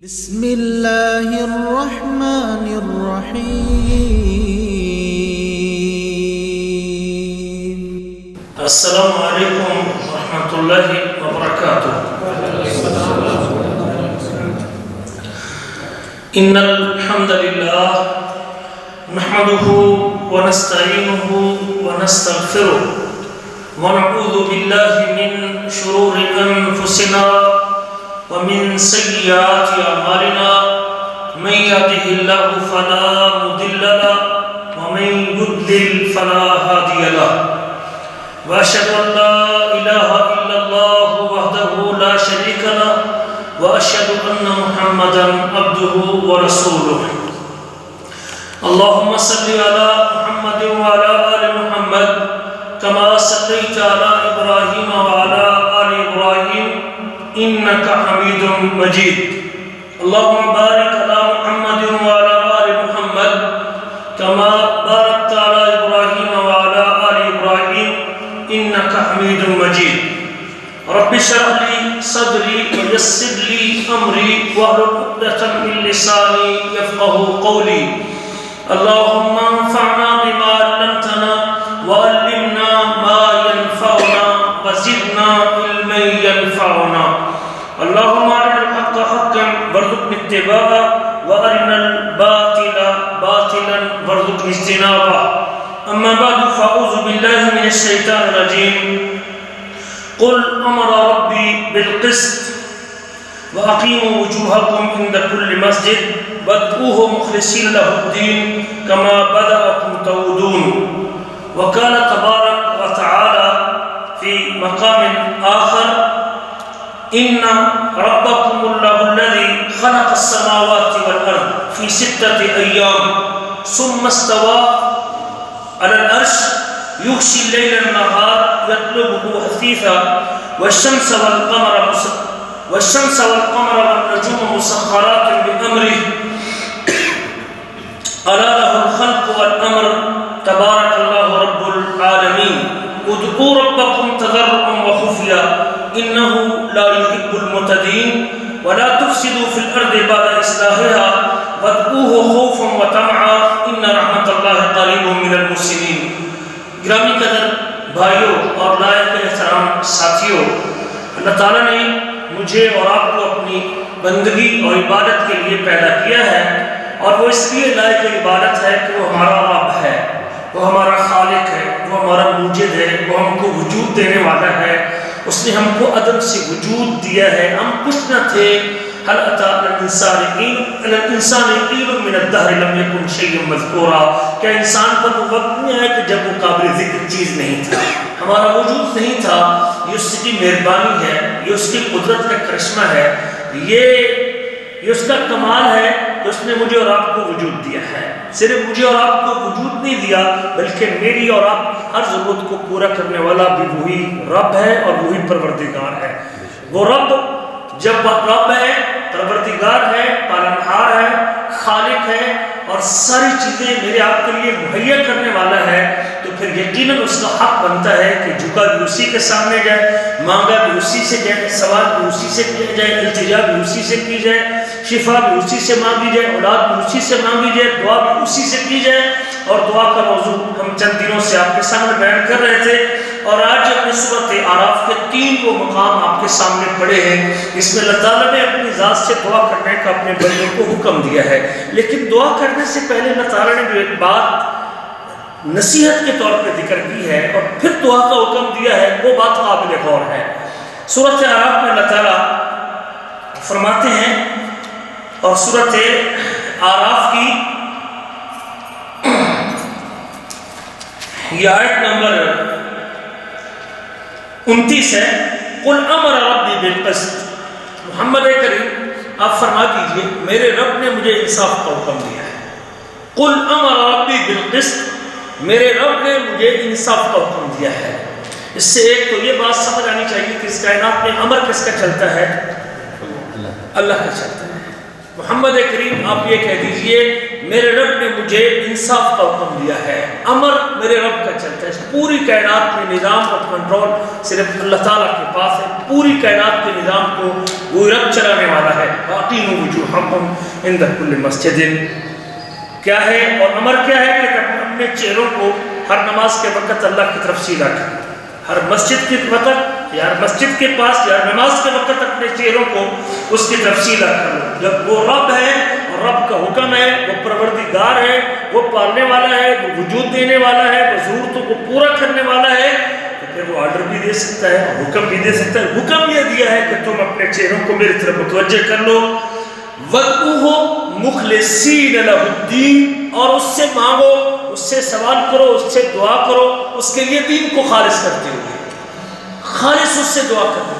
بسم اللہ الرحمن الرحیم السلام علیکم ورحمۃ اللہ وبرکاتہ۔ ان الحمد للہ نحمده ونستعینه ونستغفره ونعوذ باللہ من شرور انفسنا ومن سیئات اعمالنا من يهده الله فلا مضل له ومن يضلل فلا هادي له واشهد ان لا اله الا الله وحده لا شريك له واشهد ان محمدا عبده ورسوله اللهم صل على محمد وعلى ال محمد كما صليت على ابراهيم وعلى ال ابراهيم انك حميد مجيد اللهم بارك على محمد وعلى ال محمد كما باركت على ابراهيم وعلى ال ابراهيم انك حميد مجيد رب اشرح لي صدري ويسر لي امري واحلل عقدة من لساني يفقهوا قولي اللهم انفعنا بما علمتنا وعلمنا ما ينفعنا وزدنا علما ينفعنا اللهم ارنا الحق حقا وارزقنا اتباعه وارنا الباطل باطلا وارزقنا اجتنابه اما بعد فاعوذ بالله من الشيطان الرجيم قل امر ربي بالقسط واقيموا وجوهكم عند كل مسجد وادعوه مخلصين له الدين كما بدأكم تعودون وقال تبارك وتعالى في مقام آخر إن ربكم الله الذي خلق السماوات والأرض في 6 أيام ثم استوى على العرش يغشي الليل النهار يطلبه حثيثا والشمس والقمر والنجوم مسخرات بأمره ألا له الخلق والأمر تبارك الله رب العالمين ادعوا ربكم تضرعا وخفيا إنه لا يحب المعتدين ولا تفسدوا في الأرض بعد إصلاحها وادعوه خوفا وطمعا إن رحمة الله قريب من المحسنين۔ گرامی قدر بھائیوں اور لائق احترام ساتھیوں، اللہ تعالیٰ نے مجھے اور آپ کو اپنی بندگی اور عبادت کے لیے پیدا کیا ہے، اور وہ اس لیے لائق عبادت ہے کہ وہ ہمارا رب ہے، وہ ہمارا خالق ہے، وہ ہمارا موجد ہے، وہ ہم کو وجود دینے والا ہے۔ اس نے ہم کو عدم سے وجود دیا ہے، ہم کچھ نہ تھے۔ هل اتى الانسان حين من الدهر لم يكن شيئا مذكورا، کہ انسان پر وہ وقت نہیں آیا کہ جب وہ قابل ذکر چیز نہیں تھا، ہمارا وجود نہیں تھا۔ یہ اس کی مہربانی ہے، یہ اس کی قدرت کا کرشمہ ہے، یہ اس کا کمال ہے کہ اس نے مجھے اور آپ کو وجود دیا ہے۔ صرف مجھے اور آپ کو وجود نہیں دیا بلکہ میری اور آپ کی ہر ضرورت کو پورا کرنے والا بھی وہی رب ہے اور وہی پروردگار ہے۔ وہ رب جب رب ہے، پروردگار ہے، پالنہار ہے، خالق ہے اور ساری چیزیں میرے آپ کے لیے مہیا کرنے والا ہے، تو پھر یقیناً اس کا حق بنتا ہے کہ جھکا بھی اسی کے سامنے جائے، مانگا بھی اسی سے جائے، سوال بھی اسی سے کیا جائے، التجا بھی اسی سے کی جائے، شفا بھی اسی سے مانگی جائے، اولاد بھی اسی سے مانگی جائے، دعا بھی اسی سے کی جائے۔ اور دعا کا موضوع ہم چند دنوں سے آپ کے سامنے بیان کر رہے تھے، اور آج ہم نے سورۃ اعراف کے 3 وہ مقام آپ کے سامنے پڑھے ہیں جس میں اللہ تعالیٰ نے اپنی ذات سے دعا کرنے کا اپنے بندوں کو حکم دیا ہے۔ لیکن دعا کرنے سے پہلے اللہ تعالیٰ نے جو ایک بات نصیحت کے طور پہ ذکر کی ہے اور پھر دعا کا حکم دیا ہے، وہ بات قابل غور ہے۔ سورۃ اعراف میں اللہ تعالیٰ فرماتے ہیں، اور سورۃ اعراف کی یہ آیت نمبر 29 ہے، قل امر ربی بالقسط۔ محمد کریم آپ فرما دیجئے میرے رب نے مجھے انصاف کا حکم دیا ہے۔ قل امر ربی بالقسط، میرے رب نے مجھے انصاف کا حکم دیا ہے۔ اس سے ایک تو یہ بات سمجھ آنی چاہیے کہ اس کائنات میں امر کس کا چلتا ہے؟ اللہ کا چلتا ہے۔ محمد کریم آپ یہ کہہ دیجئے میرے رب نے مجھے انصاف کا حکم دیا ہے، امر میرے رب کا چلتا ہے، پوری کائنات میں نظام اور کنٹرول صرف اللہ تعالیٰ کے پاس ہے، پوری کائنات کے نظام کو وہ رب چلانے والا ہے۔ وَأَقِيمُوا وُجُوهَكُمْ عِنْدَ كُلِّ مَسْجِدٍ کیا ہے اور امر کیا ہے کہ اپنے چہروں کو ہر نماز کے وقت اللہ کی طرف سیدھا کریں، ہر مسجد کے وقت یا مسجد کے پاس یا نماز کے وقت اپنے چہروں کو اس کی طرف سیدھا کر لو۔ جب وہ رب ہے اور رب کا حکم ہے، وہ پروردگار ہے، وہ پالنے والا ہے، وہ وجود دینے والا ہے، وہ ضرورتوں کو پورا کرنے والا ہے، تو پھر وہ آرڈر بھی دے سکتا ہے، حکم بھی دے سکتا ہے۔ حکم یہ دیا ہے کہ تم اپنے چہروں کو میری طرف متوجہ کر لو۔ وَادْعُوهُ مُخْلِصِينَ لَهُ الدِّينَ اور اس سے مانگو، اس سے سوال کرو، اس سے دعا کرو، اس کے لیے دین کو خالص کرتے ہوئے، خالص اس سے دعا کرو۔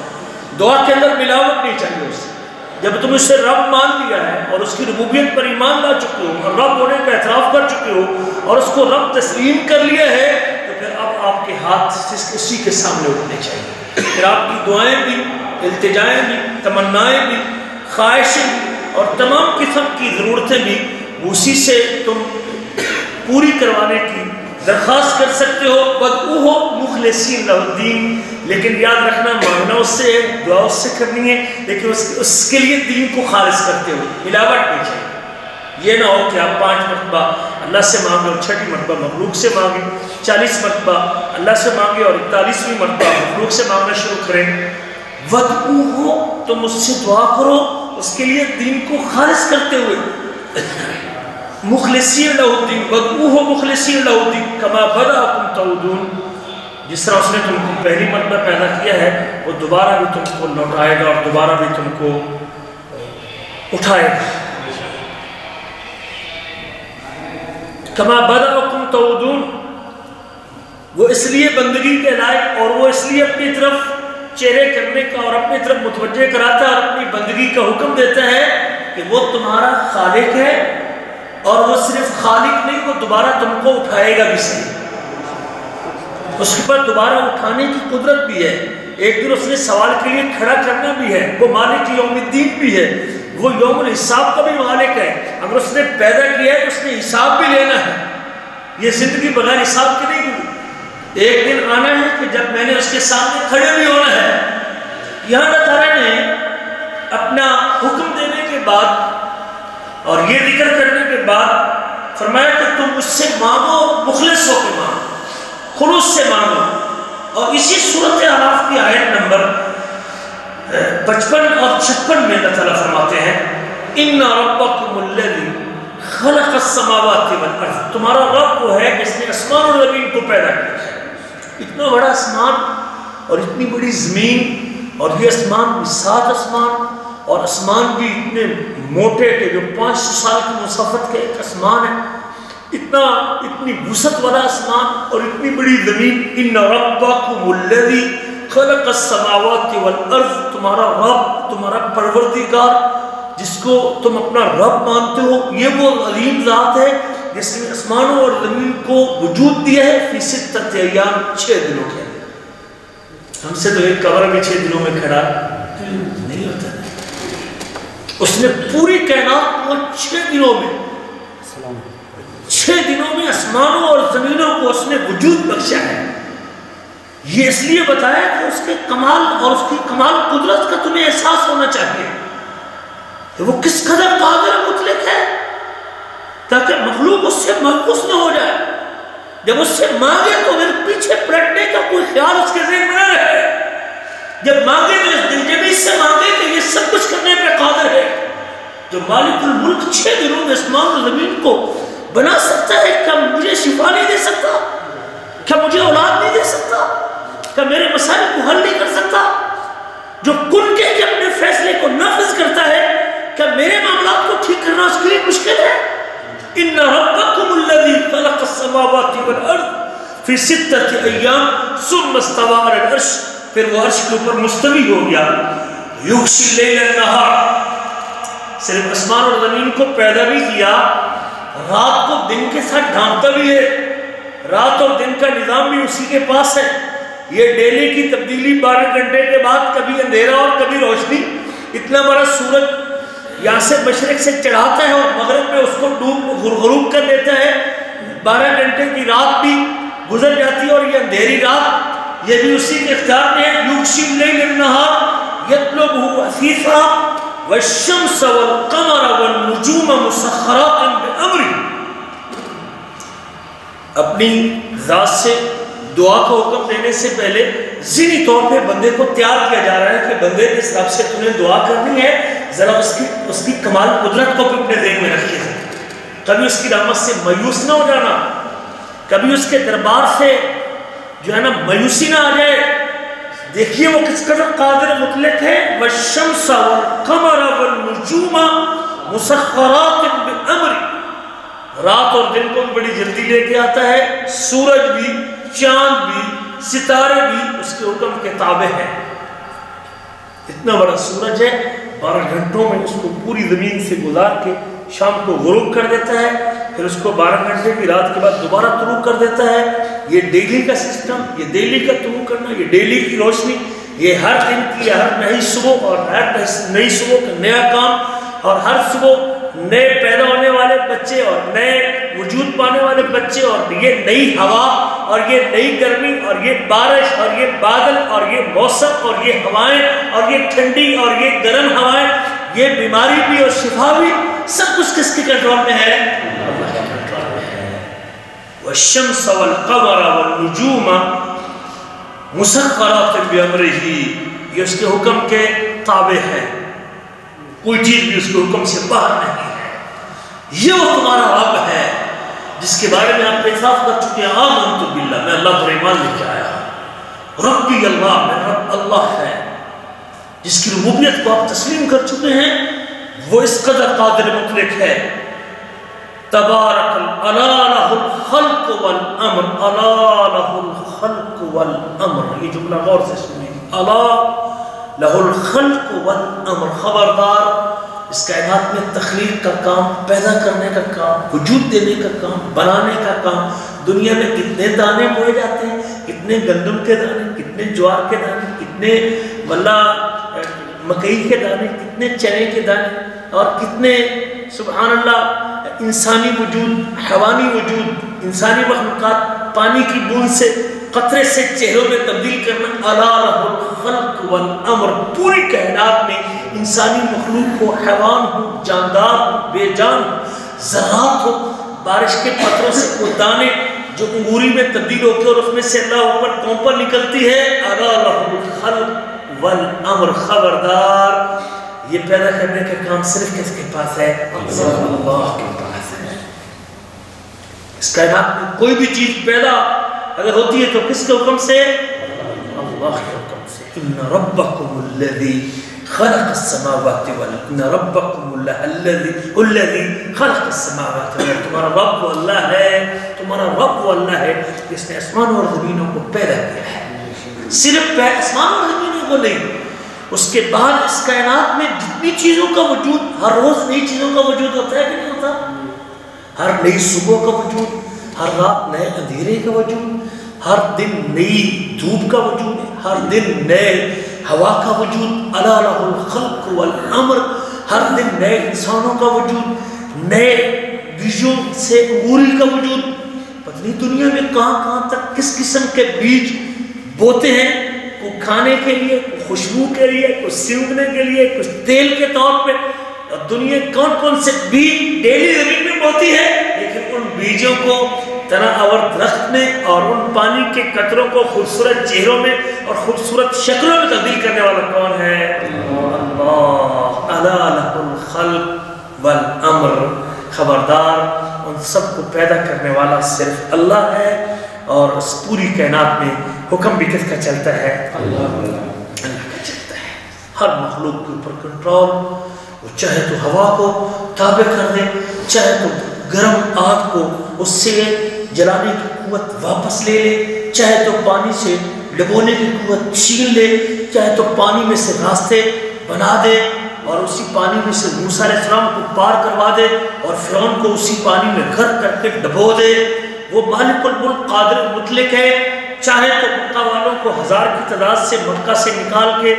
دعا کے اندر ملاوٹ نہیں چاہیے اس سے۔ جب تم اس سے رب مان لیا ہے اور اس کی ربوبیت پر ایمان لا چکے ہو اور رب ہونے کا اعتراف کر چکے ہو اور اس کو رب تسلیم کر لیا ہے، تو پھر اب آپ کے ہاتھ اسی کے سامنے اٹھنے چاہیے۔ پھر آپ کی دعائیں بھی، التجائیں بھی، تمنائیں بھی، خواہشیں بھی اور تمام قسم کی ضرورتیں بھی اسی سے تم پوری کروانے کی درخواست کر سکتے ہو۔ وَادْعُوهُ مُخْلِصِينَ لَهُ الدِّينَ لیکن یاد رکھنا مانگنا اس سے ہے، دعا اس سے کرنی ہے، لیکن اس کے لیے دین کو خالص کرتے ہو، ملاوٹ نہیں چاہیے۔ یہ نہ ہو کہ آپ 5 مرتبہ اللہ سے مانگے اور 6 مرتبہ مخلوق سے مانگے، 40 مرتبہ اللہ سے مانگے اور 41ویں مرتبہ مخلوق سے مانگنا شروع کریں۔ وَادْعُوهُ تم اس سے دعا کرو، اس کے لیے دین کو خالص کرتے ہوئے۔ مخلصین لہ الدین وَادْعُوهُ مخلصین لہ الدین کما بدأکم تعودون جس طرح اس نے تم کو پہلی مرتبہ پیدا کیا ہے وہ دوبارہ بھی تم کو لوٹائے گا اور دوبارہ بھی تم کو اٹھائے گا۔ کما بدأکم تعودون وہ اس لیے بندگی کے لائق اور وہ اس لیے اپنی طرف چہرے کرنے کا اور اپنی طرف متوجہ کراتا ہے اور اپنی بندگی کا حکم دیتا ہے کہ وہ تمہارا خالق ہے اور وہ صرف خالق نہیں، وہ دوبارہ تم کو اٹھائے گا بھی صحیح، اس کے پر دوبارہ اٹھانے کی قدرت بھی ہے۔ ایک دن اس نے سوال کے لیے کھڑا کرنا بھی ہے، وہ مالک یوم الدین بھی ہے، وہ یوم الحساب کا بھی مالک ہے۔ اگر اس نے پیدا کیا ہے تو اس نے حساب بھی لینا ہے، یہ زندگی بغیر حساب کی نہیں گزری۔ ایک دن آنا ہے کہ جب میں نے اس کے سامنے کھڑے بھی ہونا ہے۔ یہاں اللہ تعالیٰ نے اپنا حکم دینے کے بعد اور یہ ذکر کرنے کے بعد فرمایا کہ تم اس سے مانگو، مخلص ہو کے مانگو، خلوص سے مانگو۔ اور اسی صورت اعراف کی آیت نمبر 55 اور 56 میں اللہ تعالیٰ فرماتے ہیں ان ربکم الذی خلق السماوات والارض تمہارا رب وہ ہے جس نے آسمان اور زمین کو پیدا کیا ہے۔ اتنا بڑا آسمان اور اتنی بڑی زمین اور یہ آسمان بھی 7 آسمان اور آسمان بھی اتنے موٹے کہ جو 500 سال کی مسافت کے ایک آسمان ہے، اتنی وسعت والا آسمان اور اتنی بڑی زمین۔ ان ربکم الذی خلق السماوات والارض تمہارا رب، تمہارا پروردگار جس کو تم اپنا رب مانتے ہو، یہ وہ عظیم ذات ہے جس نے آسمانوں اور زمین کو وجود دیا ہے فی 6 ایام 6 دنوں کے۔ ہم سے تو ایک قبر بھی 6 دنوں میں کھڑا نہیں ہوتا، اس نے پوری کائنات کو 6 دنوں میں 6 دنوں میں آسمانوں اور زمینوں کو اس نے وجود بخشا ہے۔ یہ اس لیے بتایا کہ اس کے کمال اور اس کی کمال قدرت کا تمہیں احساس ہونا چاہیے کہ وہ کس قدر قادر مطلق ہے، تاکہ مخلوق اس سے محفوظ نہ ہو جائے۔ جب اس سے مانگے تو میرے پیچھے پلٹنے کا کوئی خیال اس کے ذہن میں نہ رہے، جب مانگے تو اس دلجمی سے مانگے کہ یہ سب کچھ کرنے پہ قادر ہے، جو مالک الملک 6 دنوں میں آسمان اور زمین کو بنا سکتا ہے۔ کیا مجھے شفا نہیں دے سکتا؟ کیا مجھے اولاد نہیں دے سکتا؟ کیا میرے مسائل کو حل نہیں کر سکتا؟ جو کن کے اپنے فیصلے کو نافذ کرتا ہے، کیا میرے معاملات کو ٹھیک کرنا اس کے لیے مشکل ہے؟ ان ربکم الذی خلق السماوات والارض فی 6 ایام ثم استوى علی العرش پھر وہ عرش کے اوپر مستوی ہو گیا۔ یغشی اللیل النہار صرف آسمان اور زمین کو پیدا بھی کیا، رات کو دن کے ساتھ ڈھانپتا بھی ہے، رات اور دن کا نظام بھی اسی کے پاس ہے۔ یہ ڈیلی کی تبدیلی 12 گھنٹے کے بعد کبھی اندھیرا اور کبھی روشنی، اتنا بڑا سورج یہاں سے مشرق سے چڑھاتا ہے اور مغرب میں اس کو غروب کر دیتا ہے. 12 گھنٹے کی رات بھی گزر جاتی ہے اور یہ اندھیری رات یہ بھی اسی کے اختیار میں ہے. یغشی اللیل النہار یطلبہ حثیثا والشمس والقمر والنجوم مسخرات بامرہ. اپنی ذات سے دعا کا حکم دینے سے پہلے ذہنی طور پہ بندے کو تیار کیا جا رہا ہے کہ بندے جس رب سے تمہیں دعا کرنی ہے ذرا اس کی کمال قدرت کو اپنے ذہن میں رکھیے. کبھی اس کی رحمت سے مایوس نہ ہو جانا, کبھی اس کے دربار سے جو ہے نا مایوسی نہ آ جائے. دیکھیے وہ کس قدر قادر مطلق ہے. والشمس والقمر والنجوم مسخرات بامرہ. رات اور دن کو بھی بڑی جلدی لے کے آتا ہے. سورج بھی, چاند بھی, ستارے بھی اس کے حکم کے تابع ہیں. اتنا بڑا سورج ہے 12 گھنٹوں میں اس کو پوری زمین سے گزار کے شام کو غروب کر دیتا ہے, پھر اس کو 12 گھنٹے کی رات کے بعد دوبارہ طلوع کر دیتا ہے. یہ ڈیلی کا سسٹم, یہ ڈیلی کا طلوع کرنا, یہ ڈیلی کی روشنی, یہ ہر دن کی ہر نئی صبح اور ہر نئی صبح کا نیا کام, اور ہر صبح نئے پیدا ہونے والے بچے اور نئے وجود پانے والے بچے, اور یہ نئی ہوا اور یہ نئی گرمی اور یہ بارش اور یہ بادل اور یہ موسم اور یہ ہوائیں اور یہ ٹھنڈی اور یہ گرم ہوائیں, یہ بیماری بھی اور شفا بھی سب کچھ کس کے کنٹرول میں ہے؟ اللہ کے کنٹرول میں ہے. والشمس والقمر والنجوم مسخرات بامرہ. یہ اس کے حکم کے تابع ہے, کوئی چیز بھی اس کے حکم سے باہر نہیں ہے. یہ وہ تمہارا رب ہے جس کے بارے میں آپ اعتراف کر چکے ہیں. آمنت باللہ, میں اللہ پر ایمان لے کے آیا. ربی اللہ, میرا رب اللہ ہے. جس کی ربوبیت کو آپ تسلیم کر چکے ہیں وہ اس قدر قادر مطلق ہے. تبارک الا لہ الخلق والامر, الا لہ الخلق والامر. یہ جملہ غور سے سنیں. الا لہ الخلق والامر, خبردار اس کائنات میں تخلیق کا کام, پیدا کرنے کا کام, وجود دینے کا کام, بنانے کا کام. دنیا میں کتنے دانے بوئے جاتے ہیں, کتنے گندم کے دانے, کتنے جوار کے دانے, کتنے مکئی کے دانے, کتنے چنے کے دانے, اور کتنے سبحان اللہ انسانی وجود, حیوانی وجود, انسانی مخلوقات پانی کی بوند سے قطرے سے چہروں میں تبدیل کرنا. الا لہ الخلق والامر. پوری کائنات میں انسانی مخلوق ہو, حیوان ہو, جاندار ہو, بے جان ہو, ذرات ہو, بارش کے قطروں سے وہ دانے جو انگوری میں تبدیل ہو کے اور اس میں سے اللہ اوپر کونپر نکلتی ہے. الا لہ الخلق والامر, خبردار یہ پیدا کرنے کا کام صرف کس کے پاس ہے؟ اللہ کے پاس ہے. اس کائنات میں کوئی بھی چیز پیدا اگر ہوتی ہے تو کس کے حکم سے؟ اللہ کے حکم سے. ان ربکم الذی خلق السماوات والارض, ان ربکم اللہ الذی خلق السماوات والارض. تمہارا رب وہ اللہ ہے, تمہارا رب وہ اللہ ہے جس نے آسمانوں اور زمینوں کو پیدا کیا ہے. صرف آسمان اور زمینوں کو نہیں, اس کے بعد اس کائنات میں جتنی چیزوں کا وجود, ہر روز نئی چیزوں کا وجود ہوتا ہے کہ نہیں ہوتا؟ ہر نئی صبح کا وجود, ہر رات نئے اندھیرے کا وجود, ہر دن نئی دھوپ کا وجود, ہر دن نئے ہوا کا وجود. الا لہ الخلق والامر. ہر دن نئے انسانوں کا وجود, نئے بیجوں سے انگوری کا وجود. پتہ نہیں دنیا میں کہاں کہاں تک کس قسم کے بیج بوتے ہیں, کوئی کھانے کے لیے, کوئی خوشبو کے لیے, کوئی سینگنے کے لیے, کچھ تیل کے طور پہ. اور دنیا کون کون سے بیج ڈیلی زمین میں بوتی ہے, لیکن ان بیجوں کو تنا اور درخت میں اور ان پانی کے قطروں کو خوبصورت چہروں میں اور خوبصورت شکلوں میں تبدیل کرنے والا کون ہے؟ اللہ. الا لہ الخلق والامر. خبردار ان سب کو پیدا کرنے والا صرف اللہ ہے, اور اس پوری کائنات میں حکم بھی کس کا چلتا ہے؟ اللہ کا چلتا ہے. ہر مخلوق کے اوپر کنٹرول. وہ چاہے تو ہوا کو تابع کر دے, چاہے تو گرم آگ کو اس سے جلانے کی قوت واپس لے لے, چاہے تو پانی سے ڈبونے کی قوت چھین لے, چاہے تو پانی میں سے راستے بنا دے اور اسی پانی میں سے موسیٰ علیہ السلام کو پار کروا دے اور فرعون کو اسی پانی میں غرق کر کے ڈبو دے. وہ مالک الملک قادر مطلق ہے. چاہے تو مکہ والوں کو 1000 کی تعداد سے مکہ سے نکال کے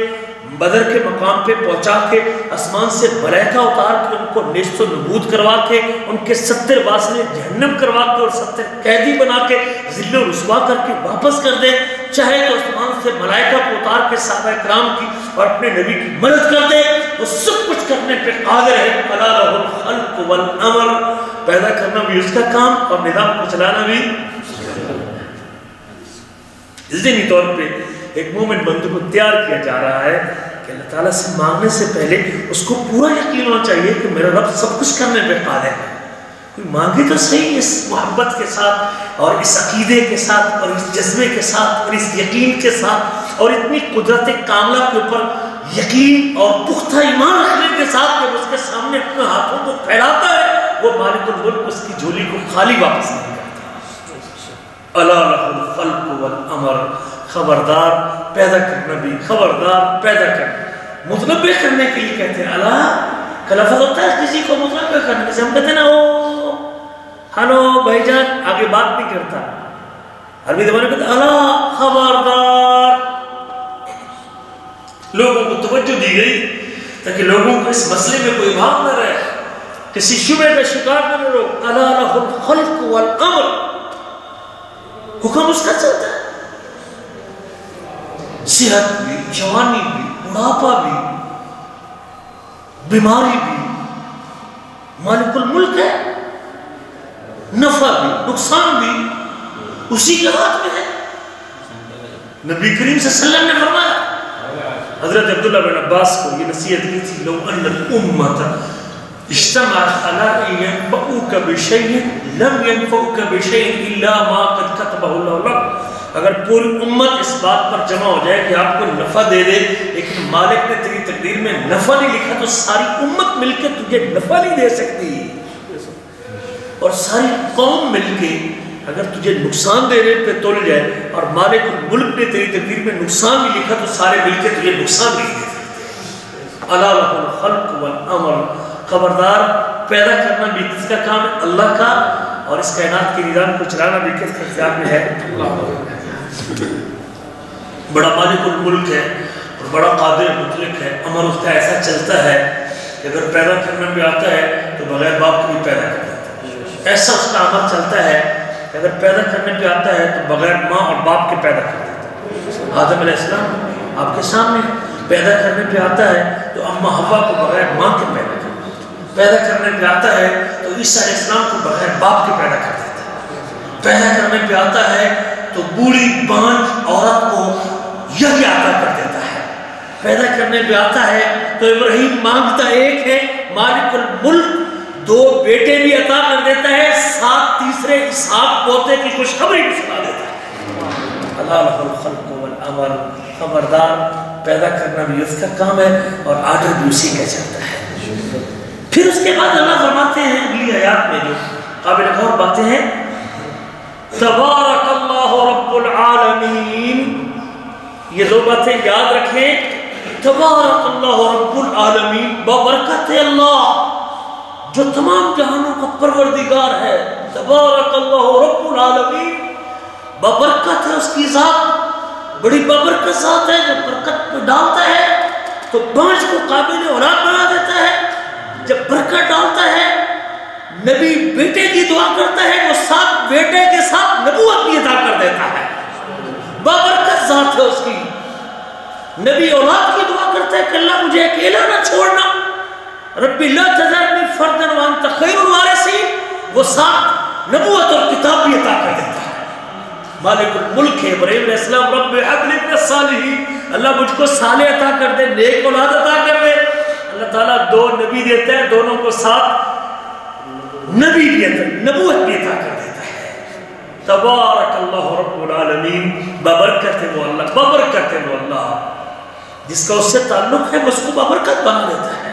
بدر کے مقام پہ پہنچا کے آسمان سے ملائکہ اتار کے ان کو نیست و نبود کروا کے ان کے 70 واسطے جہنم کروا کے اور 70 قیدی بنا کے ذل و رسوا کر کے واپس کر دے، چاہے تو آسمان سے ملائکہ کو اتار کے صحابہ کرام کی اور اپنے نبی کی مدد کر دے، وہ سب کچھ کرنے پہ قادر ہے۔ الا لہ الخلق والامر، پیدا کرنا بھی اس کا کام اور نظام کو چلانا بھی۔ ذہنی طور پہ ایک مومن بندے کو تیار کیا جا رہا ہے کہ اللہ تعالیٰ سے مانگنے سے پہلے اس کو پورا یقین ہونا چاہیے کہ میرا رب سب کچھ کرنے پہ قادر ہے۔ کوئی مانگے تو صحیح اس محبت کے ساتھ اور اس عقیدے کے ساتھ اور اس جذبے کے ساتھ اور اس یقین کے ساتھ اور اتنی قدرت کاملہ کے اوپر یقین اور پختہ ایمان رکھنے کے ساتھ جب اس کے سامنے اپنے ہاتھوں کو پھیلاتا ہے، وہ مالک الملک اس کی جھولی کو خالی واپس نہیں کرتا۔ الا لہ الخلق والامر، خبردار پیدا کرنا بھی، خبردار پیدا کرنا، متنبع کرنے کے لیے کہتے ہیں اللہ کا لفظ ہوتا ہے کسی کو متنبع کرنے سے، ہم کہتے ہیں نا او ہلو بھائی جان، آگے بات نہیں کرتا، عربی زبان میں کہتے ہیں اللہ خبردار، لوگوں کو توجہ دی گئی تاکہ لوگوں کو اس مسئلے میں کوئی ابہام نہ رہے، کسی شبہ کا شکار نہ رہو۔ الا لہ الخلق والامر، حکم اس کا چلتا ہے، صحت بھی، جوانی بھی، بڑھاپا بھی، بیماری بھی، مالک الملک ہے، نفع بھی نقصان بھی اسی کے ہاتھ میں ہے۔ نبی کریم صلی اللہ علیہ وسلم نے فرمایا، حضرت عبداللہ بن عباس کو یہ نصیحت کی تھی، لو ان الامت اجتمعت علی ان ينفعوک بشیء لم ينفعوک بشیء الا ما قد كتبه اللہ لک، اگر پوری امت اس بات پر جمع ہو جائے کہ آپ کو نفع دے دے لیکن مالک نے تیری تقدیر میں نفع نہیں لکھا، تو ساری امت مل کے تجھے نفع نہیں دے سکتی، اور ساری قوم مل کے اگر تجھے نقصان دینے پہ تول جائے اور مالک الملک نے تیری تقدیر میں نقصان نہیں لکھا تو سارے مل کے تجھے نقصان نہیں دے سکتے۔ الا لہ الخلق والامر، خبردار پیدا کرنا بھی کس کا کام ہے؟ اللہ کا، اور اس کائنات کے نظام کو چلانا بھی کس کے اختیار میں ہے؟ بڑا مالک الملک ہے اور بڑا قادر مطلق ہے، امر اس کا ایسا چلتا ہے کہ اگر پیدا کرنا بھی آتا ہے تو بغیر باپ کو بھی پیدا کر دیتا ہے، ایسا اس کا امر چلتا ہے کہ اگر پیدا کرنے پہ آتا ہے تو بغیر ماں اور باپ کے پیدا کر دیتا ہے۔ آدم علیہ السلام آپ کے سامنے، پیدا کرنے پہ آتا ہے تو اماں حوا کو بغیر ماں کے پیدا کر دیتا ہے، پیدا کرنے پہ آتا ہے تو عیسیٰ علیہ السلام کو بغیر باپ کے پیدا کر دیتا ہے، پیدا کرنے پہ آتا ہے تو بوڑھی بانج عورت کو یہی عطا کر دیتا ہے، پیدا کرنے پہ آتا ہے تو ابراہیم مانگتا ایک ہے، مالک الملک 2 بیٹے بھی عطا کر دیتا ہے، 7 تیسرے اسحاق پوتے کی خوشخبری بھی سنا دیتا ہے۔ الا لہ الخلق والامر، خبردار پیدا کرنا بھی اس کا کام ہے اور آرڈر بھی اسی کا چلتا ہے۔ پھر اس کے بعد اللہ فرماتے ہیں اگلی آیات میں جو قابل غور باتیں ہیں، تبارک اللہ رب العالمین، یہ 2 باتیں یاد رکھیں، تبارک اللہ رب العالمین، بابرکت اللہ جو تمام جہانوں کا پروردگار ہے، تبارک اللہ رب العالمین، بابرکت ہے اس کی ذات، بڑی بابرکت ذات ہے، جب برکت میں ڈالتا ہے تو بانج کو قابل اولاد بنا دیتا ہے، جب برکت ڈالتا ہے نبی بیٹے کی دعا کرتا ہے وہ 7 بیٹے کے ساتھ نبوت بھی عطا کر دیتا ہے، بابرکت ذات ہے اس کی۔ نبی اولاد کی دعا کرتا ہے کہ اللہ مجھے اکیلا نہ چھوڑنا، ربی لا تذرنی فردا وانت خیر الوارثین، وہ 7 نبوت اور کتاب بھی عطا کر دیتا ہے۔ مالک الملک ہے، ابراہیم علیہ السلام رب حب لی من الصالحین، اللہ مجھ کو صالح عطا کر دے، نیک اولاد عطا کر دے، اللہ تعالیٰ 2 نبی دیتا ہے، دونوں کو 7 نبی بھی عطا، نبوت بھی عطا کر دیتا ہے۔ تبارک اللہ رب العالمین، بابرکت ہے وہ اللہ، بابرکت ہے وہ اللہ، جس کا اس سے تعلق ہے وہ اس کو بابرکت بنا دیتا ہے،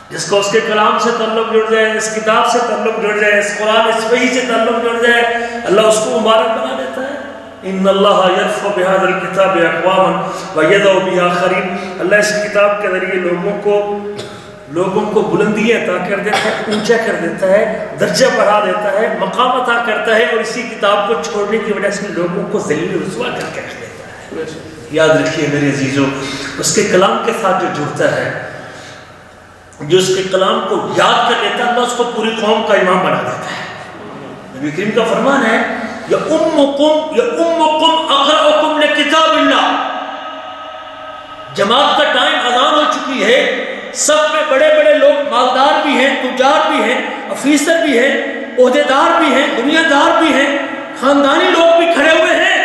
جس کو اس کے کلام سے تعلق جڑ جائے، اس کتاب سے تعلق جڑ جائے، اس قرآن اس وحی سے تعلق جڑ جائے، اللہ اس کو مبارک بنا دیتا ہے۔ ان اللہ یرفع بهذا الكتاب اقواما ويضع به آخرین، اللہ اس کتاب کے ذریعے لوگوں کو بلندی عطا کر دیتا ہے، اونچا کر دیتا ہے، درجہ بڑھا دیتا ہے، مقام عطا کرتا ہے، اور اسی کتاب کو چھوڑنے کی وجہ سے لوگوں کو ذلیل و رسوا کر کے رکھ دیتا ہے۔ یاد رکھیے میرے عزیزوں، اس کے کلام کے ساتھ جو جڑتا ہے، جو اس کے کلام کو یاد کر لیتا ہے، اللہ اس کو پوری قوم کا امام بنا دیتا ہے۔ نبی کریم کا فرمان ہے یا امکم اقرأکم لکتاب اللہ۔ جماعت کا ٹائم، اذان ہو چکی ہے، سب میں بڑے بڑے لوگ، مالدار بھی ہیں، تجار بھی ہیں، افیسر بھی ہیں، عہدیدار بھی ہیں، دنیا دار بھی ہیں، خاندانی لوگ بھی کھڑے ہوئے ہیں۔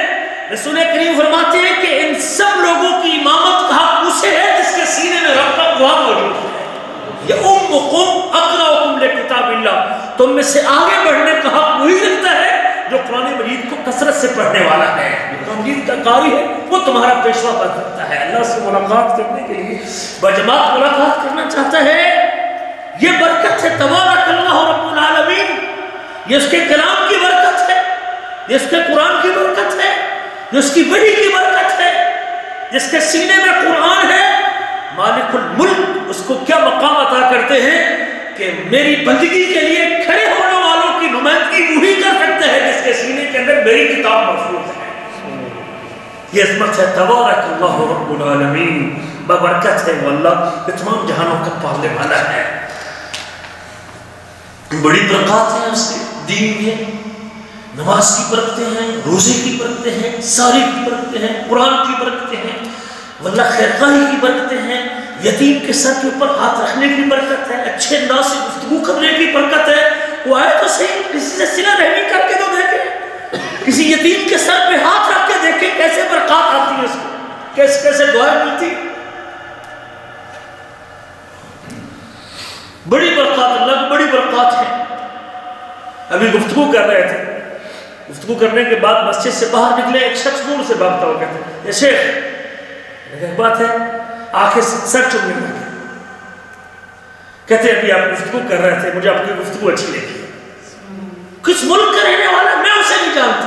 رسول کریم فرماتے ہیں کہ ان سب لوگوں کی امامت کا حق اسے ہے جس کے سینے میں رب کا قرآن موجود ہے۔ یا امکم اقرأکم لکتاب اللہ، تم میں سے آگے بڑھنے کا حق وہی رکھتا ہے جو قرآن مجید کو کثرت سے پڑھنے والا ہے، جو قرآن مجید کا قاری ہے، وہ تمہارا پیشوا بن سکتا ہے۔ اللہ سے ملاقات کرنے کے لیے بجماعت ملاقات کرنا چاہتا ہے، یہ برکت ہے۔ تبارک اللہ رب العالمین، یہ اس کے کلام کی برکت ہے، یہ اس کے قرآن کی برکت ہے، یہ اس کی وحی کی برکت ہے، جس کے سینے میں قرآن ہے۔ مالک الملک اس کو کیا مقام عطا کرتے ہیں کہ میری بندگی کے لیے کھڑے ہونے والوں کی نمائندگی وہی کر سکتے ہیں جس کے سینے کے اندر میری کتاب محفوظ ہے۔ یہ عظمت ہے۔ تبارک اللہ رب العالمین، ببرکت ہے وہ اللہ کہ تمام جہانوں کا پالنے والا ہے۔ بڑی برکات ہیں اس کے دین میں، نماز کی برکتیں ہیں، روزے کی برکتیں ہیں، ساری کی برکتیں ہیں، قرآن کی برکتیں ہیں، واللہ خیرخواہی کی برکتیں ہیں، یتیم کے سر کے اوپر ہاتھ رکھنے کی برکت ہے، اچھے انداز سے گفتگو کرنے کی برکت ہے۔ وہ آئے تو صحیح، کسی سے صلہ رحمی کر کے تو دیکھیں، کسی یتیم کے سر پہ ہاتھ رکھ کے دیکھیں کیسے برکات آتی ہے، اس کو کیسے دعائیں ملتی۔ بڑی برکات، اللہ کی بڑی برکات ہے۔ ابھی گفتگو کر رہے تھے، گفتگو کرنے کے بعد مسجد سے باہر نکلے، ایک شخص دور سے بھاگتا ہو کہتے ہیں یہ شیخ، ایک بات ہے، آنکھیں سر چومنے لگے، کہتے ہیں ابھی آپ گفتگو کر رہے تھے، مجھے آپ کی گفتگو اچھی لگی، کس ملک کا رہنے والا میں اسے نہیں جانتا،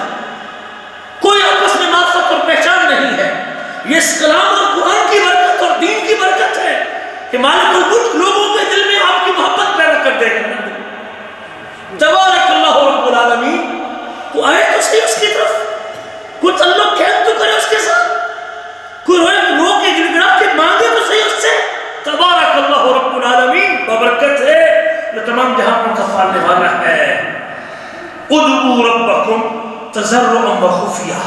کوئی آپس میں معرفت اور پہچان نہیں ہے۔ یہ اس کلام اور قرآن کی برکت اور دین کی برکت ہے کہ مالک الملک لوگوں کے دل میں آپ کی محبت پیدا کر دے گا۔ تبارک اللہ رب العالمین، تو آئے تو صحیح اس کی طرف، کوئی تعلق قائم تو کرے اس کے ساتھ، کوئی رو کے گڑگڑا کے مانگے تو صحیح اس سے۔ تبارک اللہ رب العالمین، ببرکت ہے، جو تمام جہانوں کا پالنے والا ہے۔ ادعوا ربکم تضرعا وخفیا،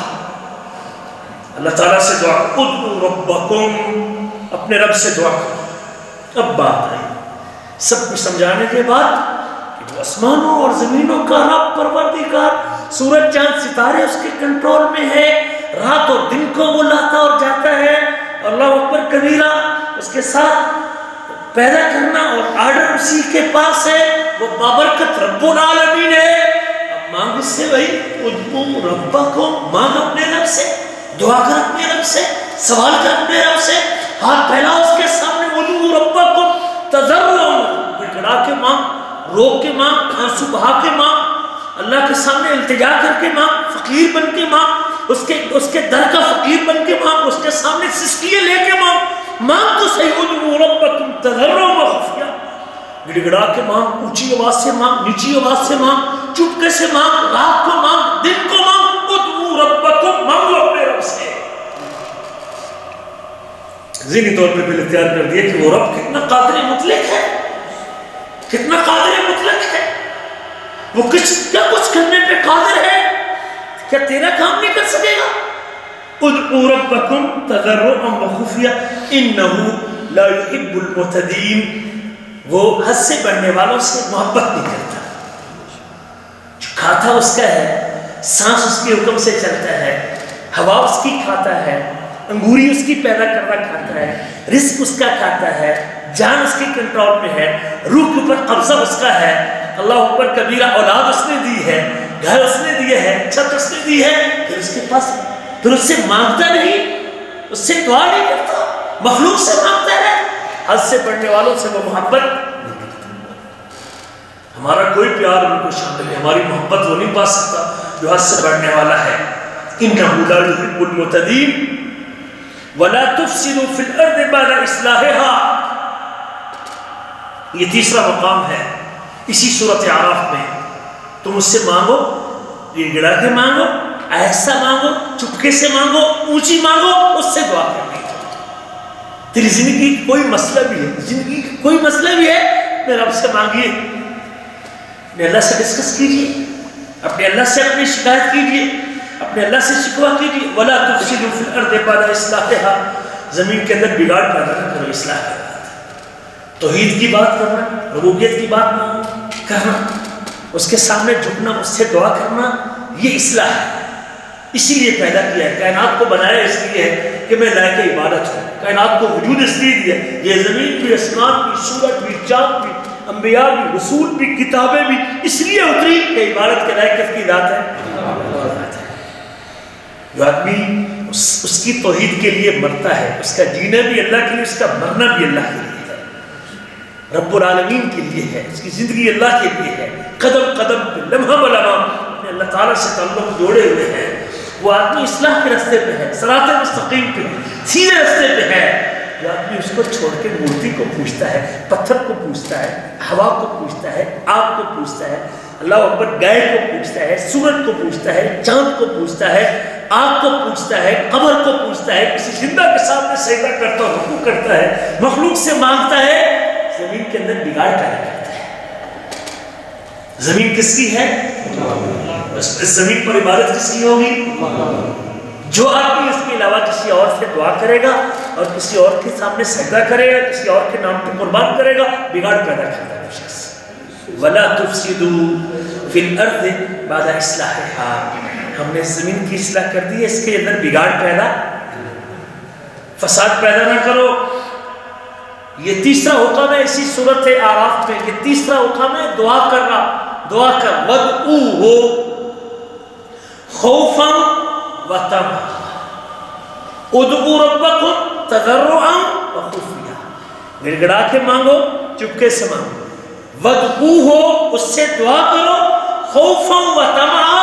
اللہ تعالیٰ سے دعا کرو، ادعوا ربکم، اپنے رب سے دعا کرو۔ اب بات آئی سب کچھ سمجھانے کے بعد کہ وہ آسمانوں اور زمینوں کا رب، پروردگار، سورج چاند ستارے اس کے کنٹرول میں ہے، رات اور دن کو وہ لاتا اور جاتا ہے، اللہ اکبر کبیرہ، اس کے ساتھ پیدا کرنا اور آرڈر اسی کے پاس ہے، وہ بابرکت رب العالمین ہے۔ اب مانگ اس سے بھائی، ادعوا ربکم، مانگ اپنے رب سے، دعا کر اپنے رب سے، سوال کر اپنے رب سے، ہاتھ پھیلا اس کے سامنے، ادعوا ربکم تضرعا، گڑگڑا کے مانگ، رو کے مانگ، آنسو بہا کے مانگ، اللہ کے سامنے التجا کر کے مانگ، فقیر بن کے مانگ، اس کے در کا فقیر بن کے مانگ، اس کے سامنے سسکیے لے کے مانگ تو صحیح، ادعوا ربکم تضرعا وخفیا، گڑگڑا کے مانگ، اونچی آواز سے مانگ، نیچی آواز سے مانگ، چپکے سے مانگ، رات کو مانگ، دن کو مانگ، ادعوا ربکم، مانگو اپنے رب سے۔ ذہنی طور پہ بھی اختیار کر دیا کہ وہ رب کتنا قادر مطلق ہے، کتنا قادر مطلق ہے، وہ کیا کچھ کرنے پہ قادر ہے، کیا تیرا کام نہیں کر سکے گا؟ ادعوا ربکم تضرعا وخفیا انہ لا يحب المعتدین، وہ حد سے بڑھنے والوں سے محبت نہیں کرتا۔ جو کھاتا اس کا ہے، سانس اس کے حکم سے چلتا ہے، ہوا اس کی کھاتا ہے، انگوری اس کی پیدا کرنا کھاتا ہے، رزق اس کا کھاتا ہے، جان اس کے کنٹرول میں ہے، روح کے اوپر قبضہ اس کا ہے، اللہ اوپر کبیرہ اولاد اس نے دی ہے، گھر اس نے دیے ہے، چھت اس نے دی ہے، پھر اس کے پاس پھر اس سے مانگتا نہیں، اس سے دعا نہیں کرتا، مخلوق سے مانگتا ہے، حد سے بڑھنے والوں سے وہ محبت نہیں کرتا۔ ہمارا کوئی پیار ان کو شامل نہیں، ہماری محبت وہ نہیں پا سکتا جو حد سے بڑھنے والا ہے۔ انہ لا يحب المعتدین ولا تفسدوا في الارض بعد اصلاحها، یہ تیسرا مقام ہے اسی سورۃ اعراف میں۔ تم اس سے مانگو، یہ گڑا کے مانگو، ایسا مانگو، چپکے سے مانگو، اونچی مانگو، اس سے دعا کرنی ہے۔ تیری زندگی کی کوئی مسئلہ بھی ہے، زندگی کی کوئی مسئلہ بھی ہے، اپنے رب سے مانگیے، اپنے اللہ سے ڈسکس کیجیے، اپنے اللہ سے اپنی شکایت کیجیے، اپنے اللہ سے شکوہ کیجیے۔ وَلَا تُفْسِدُوا فِي الْأَرْضِ بَعْدَ إِصْلَاحِهَا، زمین کے اندر بگاڑ پیدا نہ کرو، اصلاح کی بات، توحید کی بات کرنا، ربوبیت کی بات کرنا، اس کے سامنے جھکنا، اس سے دعا کرنا، یہ اصلاح ہے۔ اسی لیے پیدا کیا ہے، کائنات کو بنایا اس لیے ہے کہ میں لائق عبادت ہوں، کائنات کو وجود اس لیے دیا، یہ زمین بھی، آسمان بھی، سورج بھی، چاند بھی، انبیاء بھی، رسول بھی، کتابیں بھی اس لیے اتری کہ عبادت کے لائق کس کی ذات ہے؟ جو آدمی اس کی توحید کے لیے مرتا ہے، اس کا جینا بھی اللہ کے لیے، اس کا مرنا بھی اللہ کے لیے ہے، رب العالمین کے لیے ہے، اس کی زندگی اللہ کے لیے ہے، قدم قدم پہ، لمحہ بلمحہ اپنے اللہ تعالیٰ سے تعلق جوڑے ہوئے ہیں، وہ آدمی اصلاح کے راستے پہ ہے، صراط مستقیم پہ، سیدھے راستے پہ ہے۔ جو آدمی اس کو چھوڑ کے مورتی کو پوچھتا ہے، پتھر کو پوچھتا ہے، ہوا کو پوچھتا ہے، آگ کو پوچھتا ہے، اللہ اکبر، گائے کو پوچھتا ہے، سورج کو پوچھتا ہے، چاند کو پوچھتا ہے، آگ کو پوچھتا ہے، قبر کو پوچھتا ہے، کسی زندہ کے سامنے سجدہ کرتا ہے، رکوع کرتا ہے، مخلوق سے مانگتا ہے، زمین کے اندر بگاڑ پیدا کرتا ہے۔ زمین کس کی ہے؟ اس زمین پر عبادت کس کی ہوگی؟ جو آدمی اس کے علاوہ کسی اور سے دعا کرے گا اور کسی اور کے سامنے سجدہ کرے گا، کسی اور کے نام پہ قربان کرے گا، بگاڑ پیدا کرتا ہے شخص۔ وَلَا تُفْسِدُوا فِي الْأَرْضِ بَعْدَ إِصْلَاحِهَا، ہم نے زمین کی اصلاح کر دی ہے، اس کے اندر بگاڑ پیدا، فساد پیدا نہ کرو۔ یہ تیسرا حکم ہے اسی صورت اعراف میں، یہ تیسرا حکم ہے دعا کرنا، دعا کر، وَادْعُوهُ خَوْفًا وَطَمَعًا، اُدْعُوا رَبَّكُمْ تَضَرُّعًا وَخُفْيًا، گڑ گڑا کے مانگو، چپکے سے مانگو، وَادْعُوهُ، اس سے دعا کرو، خَوْفًا وَطَمَعًا،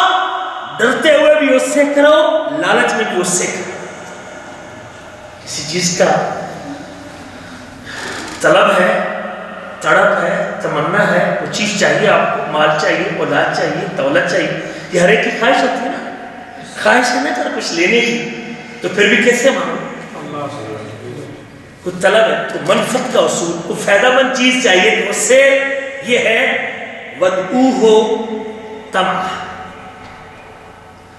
ڈرتے ہوئے بھی اس سے کرو، لالچ میں بھی اس سے کرو۔ کسی چیز کا طلب ہے، تڑپ ہے، تمنا ہے، وہ چیز چاہیے آپ کو، مال چاہیے، اولاد چاہیے، دولت چاہیے، یہ ہر ایک کی خواہش ہوتی ہے نا، خواہش ہے نا کر کچھ لینے کی، تو پھر بھی کیسے مانگو؟ کوئی طلب ہے تو منفعت کا اصول، کوئی فائدہ مند چیز چاہیے تو اس سے یہ ہے وَادْعُوهُ طَمَعًا۔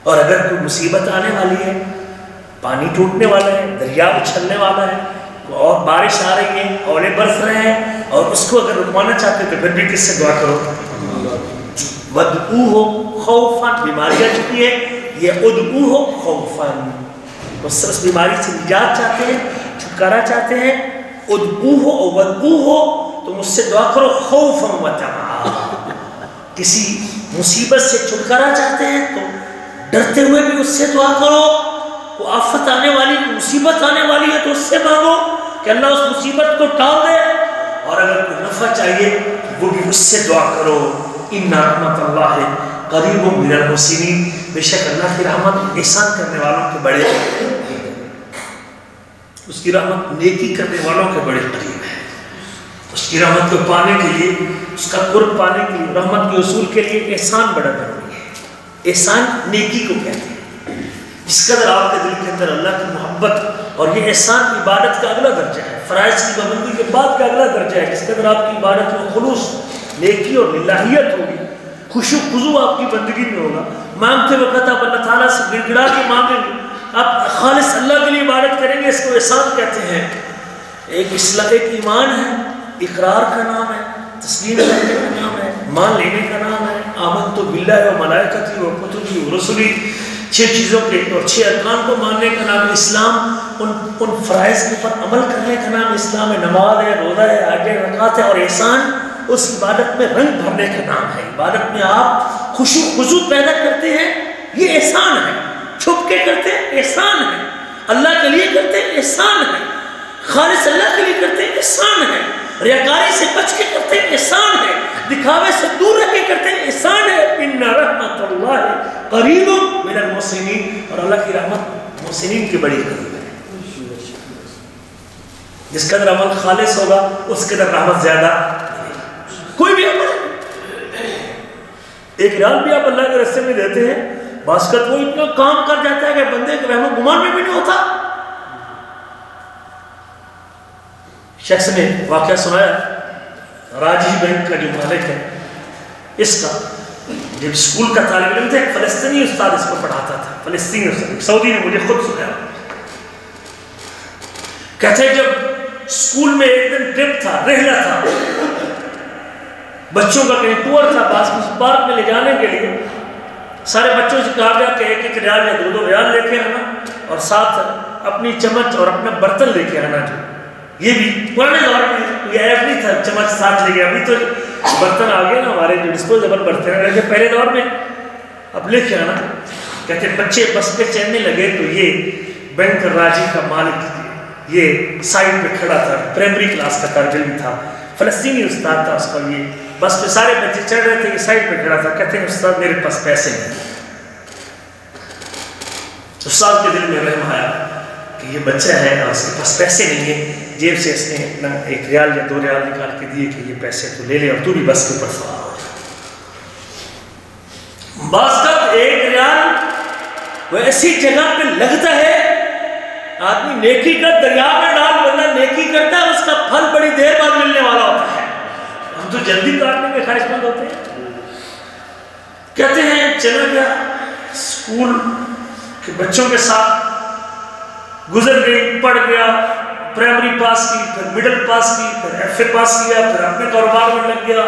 اور اگر کوئی مصیبت آنے والی ہے، پانی ٹوٹنے والا ہے، دریا اچھلنے والا ہے، اور بارش آ رہی ہے، اولے برس رہے ہیں، اور اس کو اگر رکوانا چاہتے تو پھر بھی کس سے دعا کرو؟ وَادْعُوهُ خَوْفًا، بیماریاں چکی ہے، یہ ادعوه خوفاً، اس بیماری سے نجات چاہتے ہیں، چھٹکارا چاہتے ہیں، ادعوه اور وادعوه، تم اس سے دعا کرو، خوفاً وطمعاً، کسی مصیبت سے چھٹکارا چاہتے ہیں تو ڈرتے ہوئے بھی اس سے دعا کرو، وہ آفت آنے والی، مصیبت آنے والی ہے تو اس سے مانگو کہ اللہ اس مصیبت کو ٹال دے، اور اگر کوئی نفع چاہیے وہ بھی اس سے دعا کرو۔ ان رحمت اللہ قریب من المحسنین، بے شک اللہ کی رحمت احسان کرنے والوں کے بڑے، اس کی رحمت نیکی کرنے والوں کے بڑے قریب ہے۔ اس کی رحمت کو پانے کے لیے، اس کا قرب پانے کے لیے، رحمت کے اصول کے لیے احسان بڑا ضروری ہے۔ احسان نیکی کو کہتے ہیں، جس قدر آپ کے دل کے اندر اللہ کی محبت، اور یہ احسان عبادت کا اگلا درجہ ہے، فرائض کی پابندی کے بعد کا اگلا درجہ ہے، جس قدر آپ کی عبادت میں خلوص، نیکی اور للہیت ہوگی، خشوع خضوع آپ کی بندگی میں ہوگا، مانگتے وقت آپ اللہ تعالیٰ سے گڑ گڑا کے مانگیں گے، آپ خالص اللہ کے لیے عبادت کریں گے، اس کو احسان کہتے ہیں۔ ایک ایمان ہے، اقرار کا نام ہے، تسلیم کرنے کا نام ہے، مان لینے کا نام ہے، آمنت باللہ و ملائکتہ و کتبہ و رسلہ، 6 چیزوں کے اور 6 ارکان کو ماننے کا نام اسلام، ان فرائض کے پر عمل کرنے کا نام اسلام ہے، نماز ہے، روزہ ہے، حج ہے، زکوٰۃ ہے، اور احسان اس عبادت میں رنگ بھرنے کا نام ہے۔ عبادت میں آپ خشوع خضوع پیدا کرتے ہیں، یہ احسان ہے، چھپ کے کرتے ہیں احسان ہے، اللہ کے لیے کرتے ہیں احسان ہے، خالص اللہ کے لیے کرتے ہیں احسان ہے، ریاکاری سے بچ کے کرتے ہیں احسان ہے، دکھاوے سے دور رہ کے کرتے ہیں احسان ہے۔ ان رحمت اللہ قریب من المحسنین، اور اللہ کی رحمت محسنین کی بڑی قریب ہے۔ جس قدر عمل خالص ہوگا اس قدر رحمت زیادہ، کوئی بھی عمل، ایک ریال بھی آپ اللہ کے راستے میں دیتے ہیں، بعض کا وہ اتنا کام کر جاتا ہے کہ بندے کے وہم و گمان میں بھی نہیں ہوتا. شخص نے واقعہ سنایا، راجی بینک کا جو مالک ہے اس کا جب اسکول کا طالب علم تھا، ایک فلسطینی استاد اس کو پڑھاتا تھا، فلسطینی استاد، سعودی نے مجھے خود سنایا. کہتے ہیں جب اسکول میں ایک دن ٹرپ تھا، رحلہ تھا، بچوں کا کہیں ٹور تھا، پارک میں لے جانے کے لیے سارے بچوں سے کہا گیا کہ ایک ایک ریال یا دو دو ریال لے کے آنا اور ساتھ اپنی چمچ اور اپنا برتن لے کے آنا. جو یہ بھی پرانے دور میں یہ ایپ نہیں تھا چمچ ساتھ لے گیا، ابھی تو برتن آ گئے نا ہمارے جو ڈسپوزیبل برتن ہیں، لیکن پہلے دور میں اب لے کے آنا. کہتے بچے بس پہ چڑھنے لگے تو یہ بینک راجی کا مالک یہ سائڈ پہ کھڑا تھا، پرائمری کلاس کا طالب علم تھا، فلسطینی استاد تھا اس کا. یہ بس پہ سارے بچے چڑھ رہے تھے، یہ سائڈ پہ کھڑا تھا. کہتے ہیں استاد میرے پاس پیسے نہیں. استاد کے دل میں رحم آیا کہ یہ بچہ ہے اور اس کے پاس پیسے نہیں ہیں. جیب سے اس نے اپنا ایک ریال یا دو ریال نکال کے دیے کہ یہ پیسے تو لے لے اور تو بھی بس کے اوپر سوار ہو جا. باسکت ایک ریال وہ ایسی جگہ پہ لگتا ہے، آدمی نیکی کا دریا میں ڈال بندہ نیکی کرتا ہے، اس کا پھل بڑی دیر بعد ملنے والا ہوتا ہے. ہم تو جلدی کاٹنے میں خواہش مند ہوتے ہیں. کہتے ہیں چلا گیا اسکول کے بچوں کے ساتھ، گزر گئی، پڑھ گیا، پرائمری پاس کی، پھر مڈل پاس کی، پھر ایف اے پاس کیا، پھر اپنے کاروبار میں لگ گیا.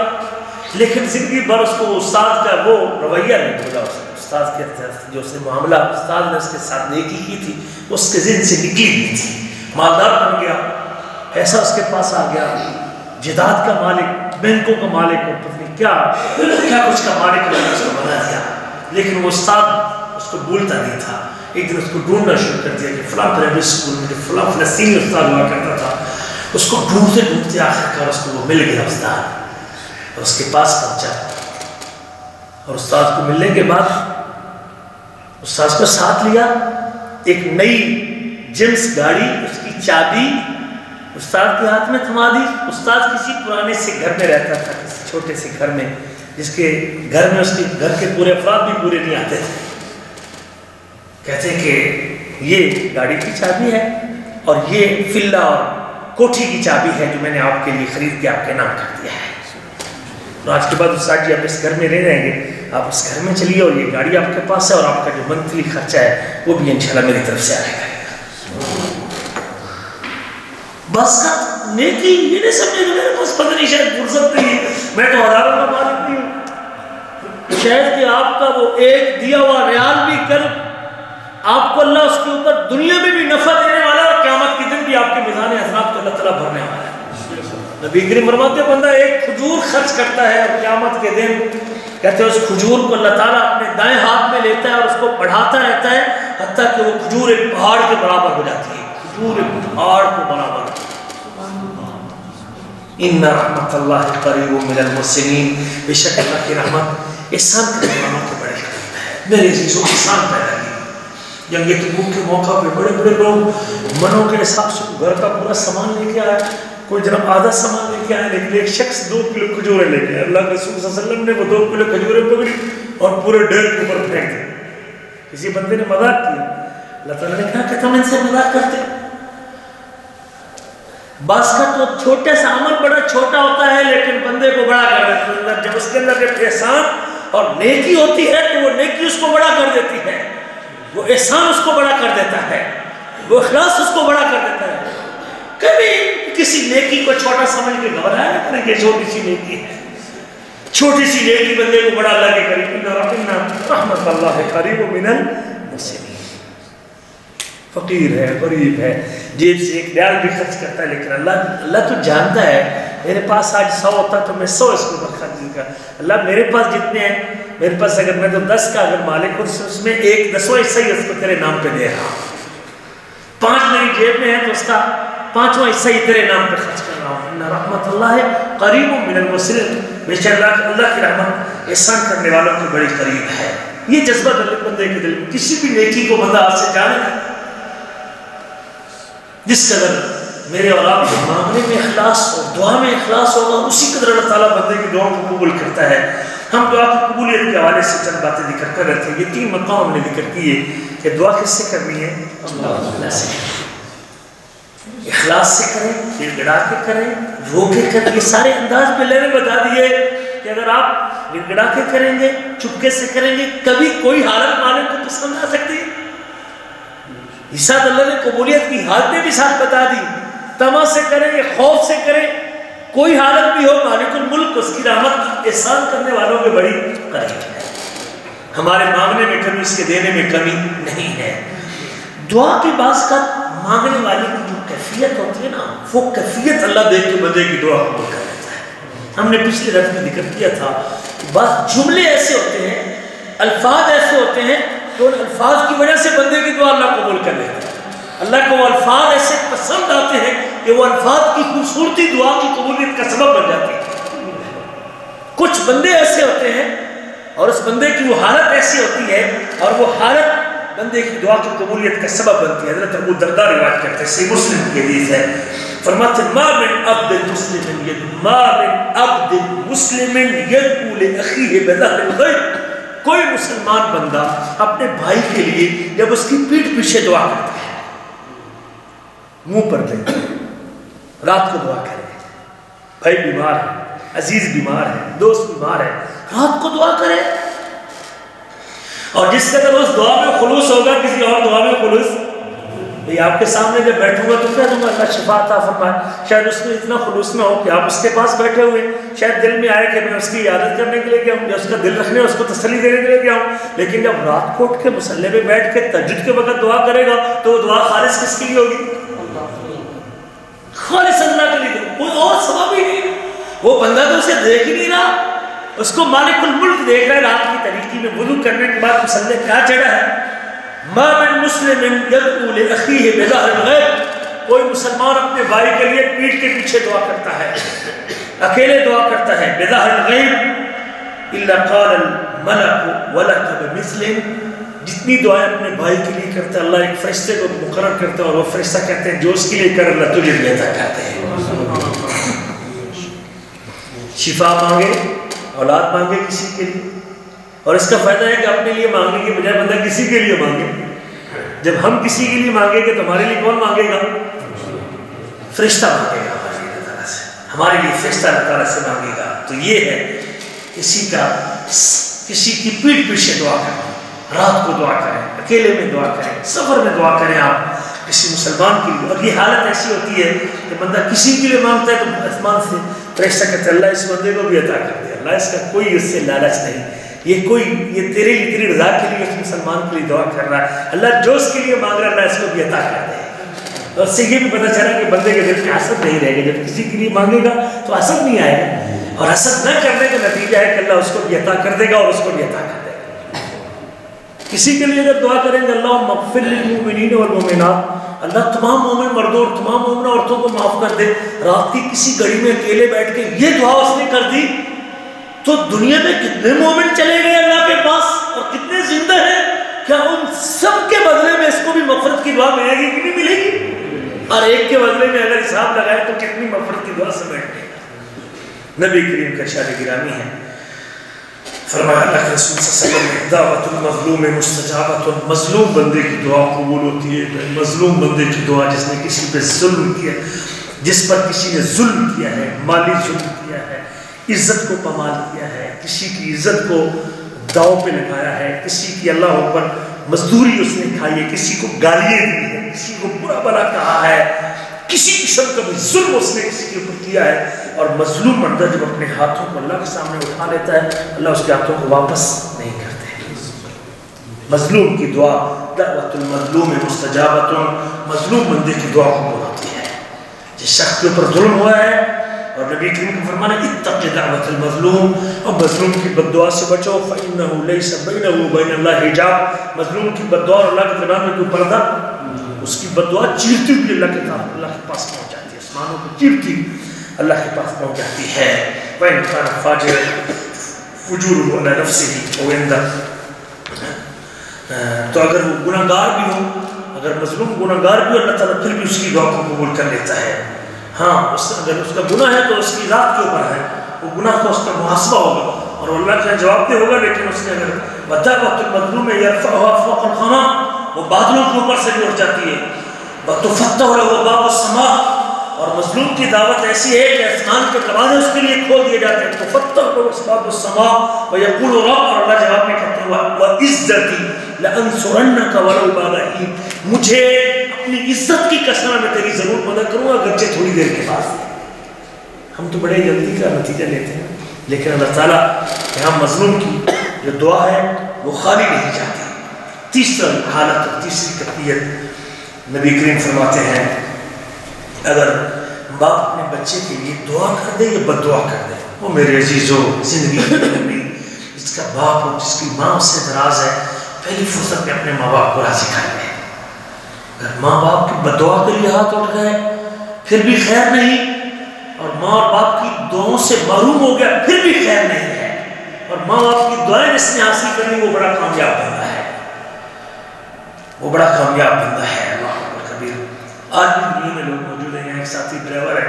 لیکن زندگی بھر اس کو استاد کا وہ رویہ نہیں بھولا. استاد کے جو اس نے معاملہ استاد نے اس کے ساتھ نیکی کی تھی اس کے ذہن سے نکلی نہیں تھی. مالدار بن گیا، پیسہ اس کے پاس آ گیا، جائیداد کا مالک، بینکوں کا مالک، اور پتہ نہیں کیا کچھ کا مالک نے اس کو بنا دیا. لیکن وہ استاد اس کو بھولتا نہیں تھا. ایک دن اس کو ڈھونڈنا شروع کر دیا کہ فلاں پرائمری اسکول میں جو فلاں فلسطینی استاد ہوا کرتا تھا، اس کو ڈھونڈتے ڈھونڈتے آخرکار اس کو وہ مل گیا استاد، اور اس کے پاس پہنچا. اور استاد کو ملنے کے بعد استاد کو ساتھ لیا، ایک نئی جنس گاڑی، اس کی چابی استاد کے ہاتھ میں تھما دی. استاد کسی پرانے سے گھر میں رہتا تھا، کسی چھوٹے سے گھر میں، جس کے گھر میں اس کے گھر کے پورے افراد بھی پورے نہیں آتے تھے. کہتے ہیں کہ یہ گاڑی کی چابی ہے اور یہ فلا اور کوٹھی کی چابی ہے جو میں نے آپ کے لیے خرید کے آپ کے نام کر دیا ہے. تو آج کے بعد استاد جی آپ اس گھر میں رہ رہیں گے، آپ اس گھر میں چلیے اور یہ گاڑی آپ کے پاس ہے اور آپ کا جو منتھلی خرچہ ہے وہ بھی انشاءاللہ میری طرف سے آئے گا. بس کا نیکی یہ نہیں سمجھے کہ میرے پاس پتہ نہیں شاید فرصت نہیں ہے، میں تو ہزاروں کا مالک نہیں ہوں. شاید کہ آپ کا وہ ایک دیا ہوا ریال بھی کر آپ کو اللہ اس کے اوپر دنیا میں بھی نفع دینے والا اور قیامت کے دن بھی آپ کے میزان حسنات کو اللہ تعالیٰ بھرنے والا ہے. نبی کریم فرماتے ہیں بندہ ایک کھجور خرچ کرتا ہے اور قیامت کے دن کہتے ہیں اس کھجور کو اللہ تعالیٰ اپنے دائیں ہاتھ میں لیتا ہے اور اس کو بڑھاتا رہتا ہے حتیٰ کہ وہ کھجور ایک پہاڑ کے برابر ہو جاتی ہے. کھجور ایک پہاڑ کو برابر. ان رحمت اللہ قریب من المحسنین، بے شک اللہ کی رحمت احسان کرنے والوں کے بڑے قریب ہے. میرے عزیزوں احسان پیدا کی. جنگ تبوک کے موقع پہ بڑے بڑے لوگ منوں کے حساب سے گھر کا پورا سامان لے کے آیا، کوئی جناب آدھا سامان لے کے آیا، لیکن ایک شخص 2 کلو کھجوریں لے کے آیا. اللہ کے رسول صلی اللہ علیہ وسلم نے وہ 2 کلو کھجوریں پکڑی اور پورے ڈھیر کے اوپر پھینک دی. کسی بندے نے مذاق کیا، اللہ تعالیٰ نے کہا کہ تم ان سے مذاق کرتے. بعض کا تو چھوٹے سا عمل بڑا چھوٹا ہوتا ہے لیکن بندے کو بڑا کر دیتا ہے. جب اس کے اندر ایک احسان اور نیکی ہوتی ہے تو وہ نیکی اس کو بڑا کر دیتی ہے، وہ احسان اس کو بڑا کر دیتا ہے، وہ اخلاص اس کو بڑا کر دیتا ہے. کبھی کسی نیکی کو چھوٹا سمجھ کے گھبرایا نہ کریں کہ چھوٹی سی نیکی ہے. چھوٹی سی نیکی بندے کو بڑا اللہ کے قریب. رحمت اللہ قریب من المحسنین. فقیر ہے، غریب ہے، جیب سے ایک ریال بھی خرچ کرتا ہے لیکن اللہ تو جانتا ہے میرے پاس آج 100 ہوتا تو میں 100 اس کو خرچ کرتا. اللہ میرے پاس جتنے ہیں، میرے پاس اگر میں تو 10 کا اگر مالک ہوں اس میں 1/10 حصہ ہی اس کو تیرے نام پہ دے رہا ہوں. 5 میری جیب میں ہے تو اس کا 5واں حصہ ہی تیرے نام پہ خرچ کر رہا ہوں. ان رحمت اللہ قریب من المحسنین، بے شک اللہ کی رحمت احسان کرنے والوں کے بڑی قریب ہے. یہ جذبہ بندے کے دل میں، کسی بھی نیکی کو بندہ آپ سے جانے جس قدر میرے اور آپ کے معاملے میں اخلاص اور دعا میں اخلاص ہوگا اسی قدر اللہ تعالیٰ بندے کی دعاؤں کو قبول کرتا ہے. ہم دعا کی قبولیت کے حوالے سے چند باتیں ذکر کر رہے تھے. یہ 3 مقام ہم نے ذکر کیے کہ دعا کس سے کرنی ہے؟ اللہ سے. اخلاص سے کریں، دل گڑا کے کریں، رو کے کریں. یہ سارے انداز میں نے بتا دیے کہ اگر آپ دل گڑا کے کریں گے، چپکے سے کریں گے، کبھی کوئی حالت مالک کو پسند آ سکتی ہے. اس ساتھ اللہ نے قبولیت کی حالتیں بھی ساتھ بتا دی. تما سے کریں گے، خوف سے کریں، کوئی حالت بھی ہو مالک الملک اس کی رحمت احسان کرنے والوں کے بڑی قریب ہے. ہمارے مانگنے میں کمی، اس کے دینے میں کمی نہیں ہے. دعا کی بعض کا مانگنے والے کی جو کیفیت ہوتی ہے نا، وہ کیفیت اللہ دیکھ کے بندے کی دعا قبول کر لیتا ہے. ہم نے پچھلی رات میں ذکر کیا تھا کہ بعض جملے ایسے ہوتے ہیں، الفاظ ایسے ہوتے ہیں کہ ان الفاظ کی وجہ سے بندے کی دعا اللہ قبول کر لیتا ہے. اللہ کو وہ الفاظ ایسے پسند آتے ہیں کہ وہ الفاظ کی خوبصورتی دعا کی قبولیت کا سبب بن جاتی ہے. کچھ بندے ایسے ہوتے ہیں اور اس بندے کی وہ حالت ایسی ہوتی ہے اور وہ حالت بندے کی دعا کی قبولیت کا سبب بنتی ہے. حضرت ابو درداء روایت کرتے ہیں، صحیح مسلم کی حدیث ہے، فرماتے ہیں ما من عبد مسلم يدعو لأخيه بظهر الغیب. کوئی مسلمان بندہ اپنے بھائی کے لیے جب اس کی پیٹھ پیچھے دعا کرتا ہے، منہ پر لے رات کو دعا کرے، بھائی بیمار ہے، عزیز بیمار ہے، دوست بیمار ہے، رات کو دعا کرے. اور جس قدر اس دعا میں خلوص ہوگا کسی اور دعا میں خلوص بھئی آپ کے سامنے جب بیٹھوں گا تو کہہ دوں گا اللہ شفا عطا فرمائے. شاید اس میں اتنا خلوص نہ ہو کہ آپ اس کے پاس بیٹھے ہوئے، شاید دل میں آئے کہ میں اس کی عیادت کرنے کے لیے گیا ہوں یا اس کا دل رکھنے اس کو تسلی دینے کے لیے گیا ہوں. لیکن جب رات کو اٹھ کے مصلی پہ بیٹھ کے تہجد کے وقت دعا کرے گا تو وہ دعا خالص کس کے لیے ہوگی؟ خالص اللہ کے لیے. کوئی اور سبب ہی نہیں. وہ بندہ تو اسے دیکھ ہی نہیں رہا، اس کو مالک الملک دیکھ رہا ہے. رات کی طریقی میں وضو کرنے کے بعد مصلی کیا چڑھا ہے؟ ما من مسلم يدعو لأخيه بظهر الغیب. کوئی مسلمان اپنے بھائی کے لیے پیٹھ کے پیچھے دعا کرتا ہے، اکیلے دعا کرتا ہے، بظهر الغیب الا قال الملك ولك بمثل. جتنی دعائیں اپنے بھائی کے لیے کرتا ہے اللہ ایک فرشتے کو مقرر کرتا ہے اور وہ فرشتہ کہتے ہیں جو اس کے لیے کر اللہ تجھے بھی عطا کرتے ہیں. شفا مانگے، اولاد مانگے کسی کے لیے، اور اس کا فائدہ ہے کہ اپنے لیے مانگنے کے بجائے بندہ کسی کے لیے مانگے. جب ہم کسی کے لیے مانگیں گے تو ہمارے لیے کون مانگے گا؟ فرشتہ مانگے گا ہمارے لیے اللہ تعالیٰ سے. ہمارے لیے فرشتہ اللہ تعالیٰ سے مانگے گا. تو یہ ہے کسی کی پیٹھ پیچھے دعا کرنا. رات کو دعا کریں، اکیلے میں دعا کریں، سفر میں دعا کریں آپ کسی مسلمان کے لیے. اور یہ حالت ایسی ہوتی ہے کہ بندہ کسی کے لیے مانگتا ہے تو آسمان سے فرشتہ کہتا ہے اللہ اس بندے کو بھی عطا کر دے. اللہ اس کا کوئی اس سے لالچ نہیں، یہ تیرے لیے تیری رضا کے لیے اس مسلمان کے لیے دعا کر رہا ہے. اللہ جو اس کے لیے مانگ رہا ہے اللہ اس کو بھی عطا کر دے. اور اس سے یہ بھی پتہ چلا کہ بندے کے دل میں حسد نہیں رہے گا. جب کسی کے لیے مانگے گا تو حسد نہیں آئے گا، اور حسد نہ کرنے کا نتیجہ ہے کہ اللہ اس کو بھی عطا کر دے گا اور اس کو بھی عطا کر دے گا. کسی کے لیے اگر دعا کریں گے اللہم اغفر للمؤمنین والمؤمنات، اللہ تمام مومن مردوں اور تمام مومن عورتوں کو معاف کر دے. رات کی کسی گھڑی میں اکیلے بیٹھ کے یہ دعا اس نے کر دی تو دنیا میں کتنے مومن چلے گئے اللہ کے پاس اور کتنے زندہ ہیں. کیا ان سب کے بدلے میں اس کو بھی مغفرت کی دعا ملے گی کہ نہیں ملے گی؟ اور ایک کے بدلے میں اگر حساب لگائے تو کتنی مغفرت کی دعا سے بیٹھے گا. نبی کریم کا ارشاد گرامی ہے، فرمایا اللہ کے رسول صلی اللہ علیہ وسلم دعوت المظلوم مستجابۃ. مظلوم بندے کی دعا قبول ہوتی ہے. مظلوم بندے کی دعا جس نے کسی پہ ظلم کیا، جس پر کسی نے ظلم کیا ہے، مالی ظلم کیا ہے، عزت کو پامال کیا ہے، کسی کی عزت کو داؤ پہ لگایا ہے، کسی کی اللہ اوپر مزدوری اس نے کھائی ہے، کسی کو گالیاں دی ہے، کسی کو برا بھلا کہا ہے، کسی قسم کا بھی ظلم اس نے کسی کے اوپر کیا ہے. اور مظلوم بندہ جب اپنے ہاتھوں کو اللہ کے سامنے اٹھا لیتا ہے اللہ اس کے ہاتھوں کو واپس نہیں کرتے. مظلوم کی دعا دعوت المظلوم مستجابۃ. مظلوم بندے کی دعا قبول ہوتی ہے. جس شخص کے اوپر ظلم ہوا ہے، اور نبی کریم کا فرمان ہے اتق دعوت المظلوم، اور مظلوم کی بد دعا سے بچو فإنه ليس بينه وبين الله حجاب. مظلوم کی بد دعا اور اللہ کے درمیان میں کوئی پردہ، اس کی بد دعا چیرتی ہوئی اللہ کے پاس پہنچ جاتی ہے. آسمانوں کو چیرتی اللہ کے پاس پہنچ جاتی ہے. وَإِنْ كَانَ فَاجِرًا فُجُورُهُ عَلَى نَفْسِهِ أَوْ عِنْدَهُ. تو اگر وہ گناہگار بھی ہو، اگر مظلوم گناہگار بھی ہو، اللہ تعالیٰ پھر بھی اس کی دعا کو قبول کر لیتا ہے. ہاں اگر اس کا گناہ ہے تو اس کی ذات کے اوپر ہے، وہ گناہ کو اس کا محاسبہ ہوگا، اور اور اللہ کا جواب دے ہوگا، لیکن اس نے اگر وَدَعْوَةُ الْمَظْلُومِ يَرْفَعُهَا فَوْقَ الْغَمَامِ، وہ بادلوں کے اوپر سے بھی اٹھ جاتی ہے. وَتُفَتَّحُ لَهُ بَابُ السَّمَاءِ، اور مظلوم کی دعوت ایسی ہے کہ آسمان کے دروازے اس کے لیے کھول دیے جاتے ہیں. تُفَتَّحُ لَهُ بَابُ السَّمَاءِ وَيَقُولُ رَبُّ، اور اللہ جواب میں کہتے ہیں وَعِزَّتِي لَأَنصُرَنَّكَ وَلَوْ بَعْدَ حِينٍ، مجھے اپنی عزت کی قسم میں تیری ضرور مدد کروں گا اگرچہ تھوڑی دیر کے بعد. ہم تو بڑے جلدی کا نتیجہ لیتے ہیں، لیکن اللہ تعالیٰ یہاں مظلوم کی جو دعا ہے وہ خالی نہیں جاتی. تیسرا حالت اور تیسری کیفیت نبی کریم فرماتے ہیں اگر باپ اپنے بچے کے لیے دعا کر دے یا بد دعا کر دے، وہ میرے عزیزو زندگی میں جس کا باپ اور جس کی ماں اس سے ناراض ہے، پہلی فرصت میں اپنے ماں باپ کو راضی کر لے. اگر ماں باپ کی بد دعا کے لیے ہاتھ اٹھ گئے پھر بھی خیر نہیں، اور ماں اور باپ کی دعاؤں سے محروم ہو گیا پھر بھی خیر نہیں ہے، اور ماں باپ کی دعائیں جس نے حاصل کرنی وہ بڑا کامیاب بندہ ہے، وہ بڑا کامیاب بندہ ہے. اللہ کبیر. آج بھی دنیا میں لوگ موجود ہیں. ایک ساتھی ڈرائیور ہے،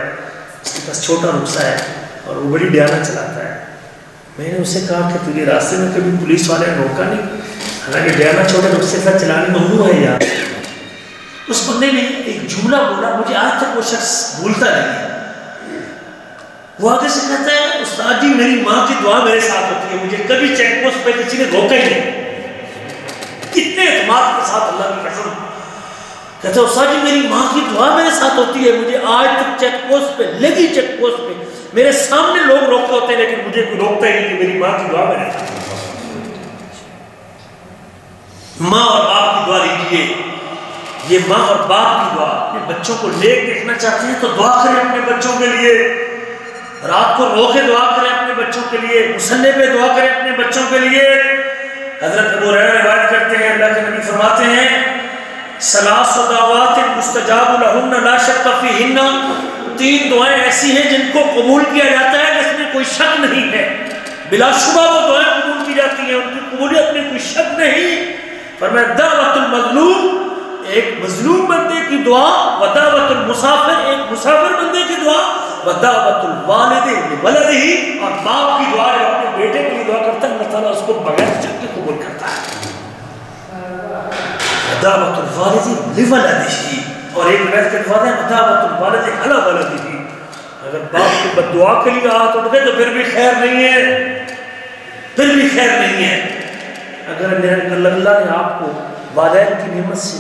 اس کے پاس چھوٹا رخصہ ہے اور وہ بڑی ڈیانا چلاتا ہے. میں نے اسے کہا کہ تجھے راستے میں کبھی پولیس والے نے روکا نہیں؟ حالانکہ ڈیانا چھوٹے رخصے کے ساتھ چلانی ممنوع ہے یار. اس بندے نے ایک جملہ بولا، مجھے آج تک وہ شخص بھولتا نہیں ہے. وہ آگے سے کہتا ہے استاد جی میری ماں کی دعا میرے ساتھ ہوتی ہے، مجھے کبھی چیک پوسٹ پہ کسی نے روکا ہی نہیں. اتنے اعتماد کے ساتھ اللہ کی قسم کہتا ہے استاد جی میری ماں کی دعا میرے ساتھ ہوتی ہے، مجھے آج تک چیک پوسٹ پہ لگی چیک پوسٹ پہ میرے سامنے لوگ روکتے ہوتے ہیں لیکن مجھے کوئی روکتا ہی نہیں کہ میری ماں کی دعا میرے ساتھ. ماں اور باپ کی دعا لیجیے. یہ ماں اور باپ کی دعا. اپنے بچوں کو نیک دیکھنا چاہتے ہیں تو دعا کریں اپنے بچوں کے لیے. رات کو رو کے دعا کریں اپنے بچوں کے لیے. مصلی پہ دعا کریں اپنے بچوں کے لیے. حضرت ابو ہریرہ روایت کرتے ہیں اللہ کے نبی فرماتے ہیں ثلاث دعوات مستجاب لہن لا شک فیہن، 3 دعائیں ایسی ہیں جن کو قبول کیا جاتا ہے جس میں کوئی شک نہیں ہے. بلا شبہ وہ دعائیں قبول کی جاتی ہیں، ان کی قبولیت میں کوئی شک نہیں. فرمایا دعوت المظلوم، ایک مظلوم بندے کی دعا، ودعوت المسافر، ایک مسافر بندے کی دعا، ودعوت الوالد لولدہ، اور باپ کی دعا جو اپنے بیٹے کے لیے دعا کرتا ہے اللہ تعالیٰ اس کو بغیر شک کے قبول کرتا ہے. ودعوت الوالد لولدہ، اور ایک روایت کے الفاظ ہے ودعوت الوالد علی ولدہ. اگر باپ کی بد دعا کے لیے ہاتھ اٹھ گئے تو پھر بھی خیر نہیں ہے، پھر بھی خیر نہیں ہے. اگر اللہ نے آپ کو والدین کی نعمت سے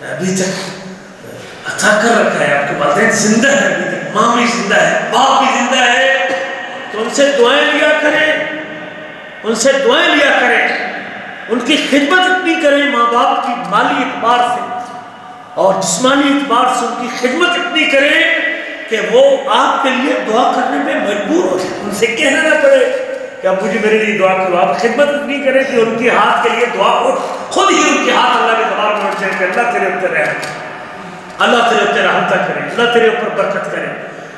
ابھی تک عطا کر رکھا ہے، آپ کے والدین زندہ ہے، ابھی تک ماں بھی زندہ ہے، باپ بھی زندہ ہے، تو ان سے دعائیں لیا کریں، ان سے دعائیں لیا کریں، ان کی خدمت اتنی کریں ماں باپ کی مالی اعتبار سے اور جسمانی اعتبار سے ان کی خدمت اتنی کریں کہ وہ آپ کے لیے دعا کرنے میں مجبور ہو جائے. ان سے کہنا نہ پڑے کہ ابو جی میرے لیے دعا کرو. آپ خدمت اتنی کریں کہ ان کے ہاتھ کے لیے دعا ہو، خود ہی ان کے ہاتھ اللہ کے دربار میں اٹھ جائیں کہ اللہ تیرے اوپر رحم، اللہ تیرے اوپر رحمت کرے، اللہ تیرے اوپر برکت کرے،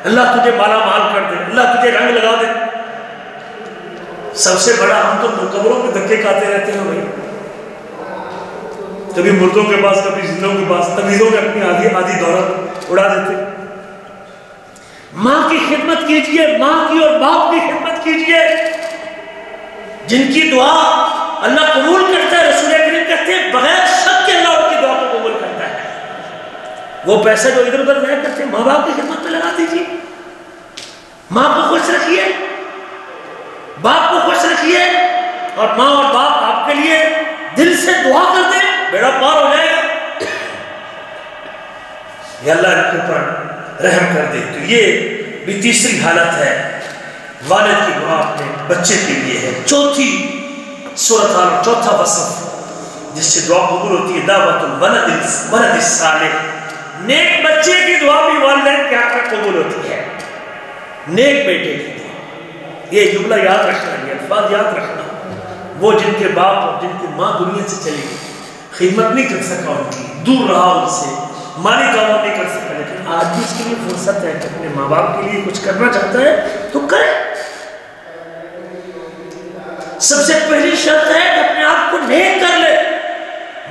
اللہ تجھے مالا مال کر دے، اللہ تجھے رنگ لگا دے. سب سے بڑا ہم تو قبروں پہ دھکے کھاتے رہتے ہیں بھائی، کبھی مردوں کے پاس کبھی زندوں کے پاس، تمیزوں میں اپنی آدھی دولت اڑا دیتے. ماں کی خدمت کیجئے، ماں کی اور باپ کی خدمت کیجئے جن کی دعا اللہ قبول کرتا ہے. رسول کریم کہتے ہیں بغیر شک کے اللہ ان کی دعا کو قبول کرتا ہے. وہ پیسہ جو ادھر ادھر ضائع کرتے ہیں ماں باپ کی خدمت میں لگا دیجیے. ماں کو خوش رکھیے، باپ کو خوش رکھیے، اور ماں اور باپ آپ کے لیے دل سے دعا کر دیں، بیڑا پار ہو جائے گا. یا اللہ ان کے اوپر رحم کر دے. تو یہ بھی تیسری حالت ہے، والد کی دعا اپنے بچے کے لیے ہے. چوتھی صورت حال، چوتھا وصف جس سے دعا قبول ہوتی ہے دعوت الولد الصالح. نیک بچے کی دعا بھی والدین کے حق میں قبول ہوتی ہے. نیک بیٹے کی دعا، یہ جملہ یاد رکھنا، یہ الفاظ یاد رکھنا. وہ جن کے باپ اور جن کی ماں دنیا سے چلی گئی، خدمت نہیں کر سکا ان کی، دور رہا ان سے، مالی کام نہیں کر سکا، لیکن آج بھی اس کے لیے فرصت ہے کہ اپنے ماں باپ کے لیے کچھ کرنا چاہتا ہے تو کرے. سب سے پہلی شرط ہے کہ اپنے آپ کو نیک کر لے.